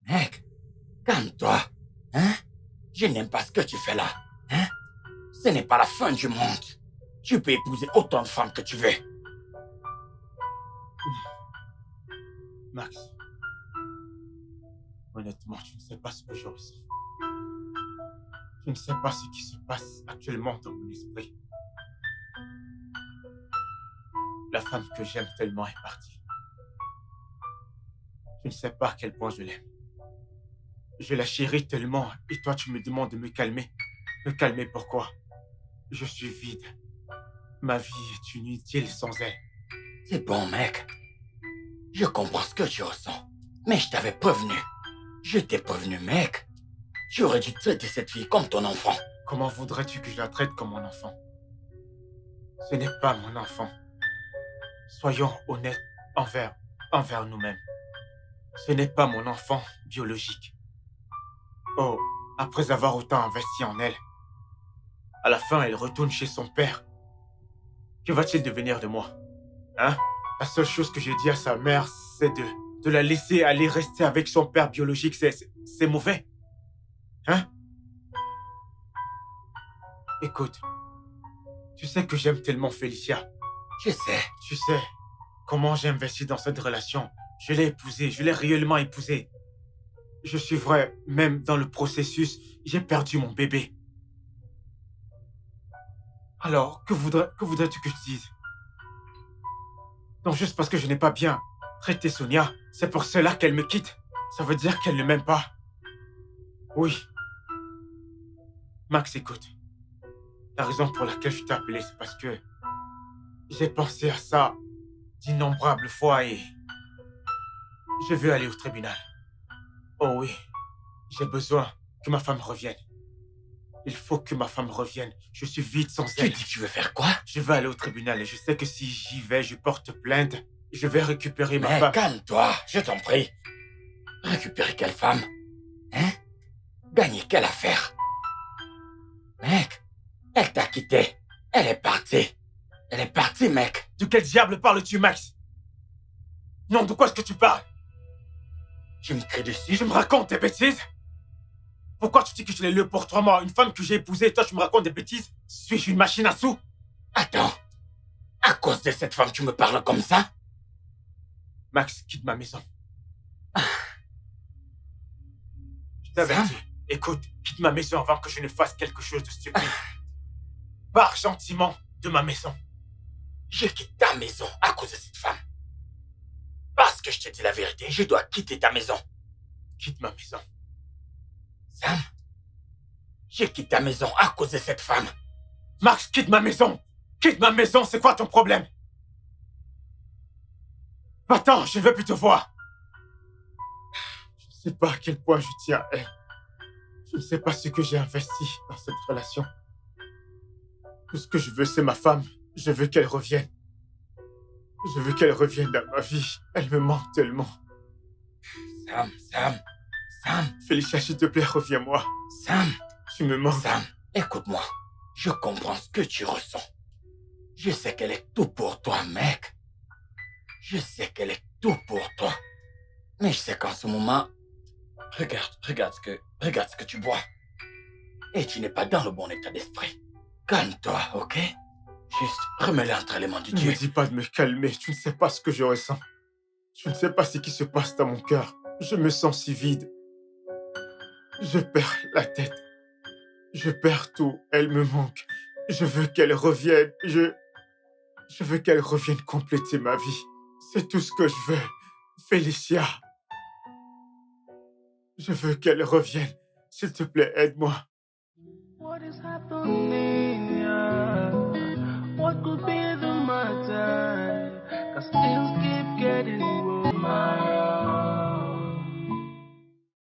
Mec, calme-toi. Hein? Je n'aime pas ce que tu fais là. Hein? Ce n'est pas la fin du monde. Tu peux épouser autant de femmes que tu veux. Max. Honnêtement, tu ne sais pas ce que je ressens. Tu ne sais pas ce qui se passe actuellement dans mon esprit. La femme que j'aime tellement est partie. Tu ne sais pas à quel point je l'aime. Je la chéris tellement et toi tu me demandes de me calmer. Me calmer pourquoi? Je suis vide. Ma vie est inutile sans elle. C'est bon, mec. Je comprends ce que tu ressens. Mais je t'avais prévenu. Je t'ai prévenu, mec. Tu aurais dû traiter cette fille comme ton enfant. Comment voudrais-tu que je la traite comme mon enfant? Ce n'est pas mon enfant. Soyons honnêtes envers nous-mêmes. Ce n'est pas mon enfant biologique. Oh, après avoir autant investi en elle, à la fin, elle retourne chez son père. Que va-t-il devenir de moi? Hein? La seule chose que j'ai dit à sa mère, c'est de la laisser aller rester avec son père biologique. C'est mauvais. Hein? Écoute, tu sais que j'aime tellement Félicia. Je sais. Tu sais comment j'ai investi dans cette relation. Je l'ai épousée, je l'ai réellement épousée. Je suis vrai, même dans le processus, j'ai perdu mon bébé. Alors, que voudrais-tu que je dise? Non, juste parce que je n'ai pas bien traité Sonia, c'est pour cela qu'elle me quitte. Ça veut dire qu'elle ne m'aime pas. Oui. Max, écoute. La raison pour laquelle je t'ai appelé, c'est parce que j'ai pensé à ça d'innombrables fois et je veux aller au tribunal. Oh oui, j'ai besoin que ma femme revienne. Il faut que ma femme revienne. Je suis vide sans Tu elle. dis que tu veux faire quoi? Je veux aller au tribunal et je sais que si j'y vais, je porte plainte. Je vais récupérer ma Mais femme. calme-toi, je t'en prie. Récupérer quelle femme? Hein? Gagner quelle affaire? Mec, elle t'a quitté. Elle est partie. Elle est partie, mec. De quel diable parles-tu, Max? Non, de quoi est-ce que tu parles? Tu me cries dessus? Tu me racontes des bêtises? Pourquoi tu dis que je l'ai eu pour 3 mois, une femme que j'ai épousée, et toi tu me racontes des bêtises? Suis-je une machine à sous? Attends. À cause de cette femme, tu me parles comme ça? Max, quitte ma maison. Je t'avertis. Écoute, quitte ma maison avant que je ne fasse quelque chose de stupide. Pars gentiment de ma maison. Je quitte ta maison à cause de cette femme. Parce que je te dis la vérité, je dois quitter ta maison. Quitte ma maison. Sam, je quitte ta maison à cause de cette femme. Max, quitte ma maison. Quitte ma maison, c'est quoi ton problème? Va-t'en, je ne veux plus te voir. Je ne sais pas à quel point je tiens à elle. Je ne sais pas ce que j'ai investi dans cette relation. Tout ce que je veux, c'est ma femme. Je veux qu'elle revienne. Je veux qu'elle revienne dans ma vie. Elle me manque tellement. Sam. Félicia, s'il te plaît, reviens-moi. Sam, Tu me manques. Sam, écoute-moi. Je comprends ce que tu ressens. Je sais qu'elle est tout pour toi, mec. Je sais qu'elle est tout pour toi. Mais je sais qu'en ce moment... Regarde ce que tu bois. Et tu n'es pas dans le bon état d'esprit. Calme-toi, ok? Juste remets-le entre les mains de Ne Dieu. me dis pas de me calmer. Tu ne sais pas ce que je ressens. Tu ne sais pas ce qui se passe dans mon cœur. Je me sens si vide. Je perds la tête. Je perds tout. Elle me manque. Je veux qu'elle revienne. Je veux qu'elle revienne compléter ma vie. C'est tout ce que je veux. Félicia. Je veux qu'elle revienne. S'il te plaît, aide-moi. What is happening? Yeah? What could be the matter? 'Cause things keep getting worse.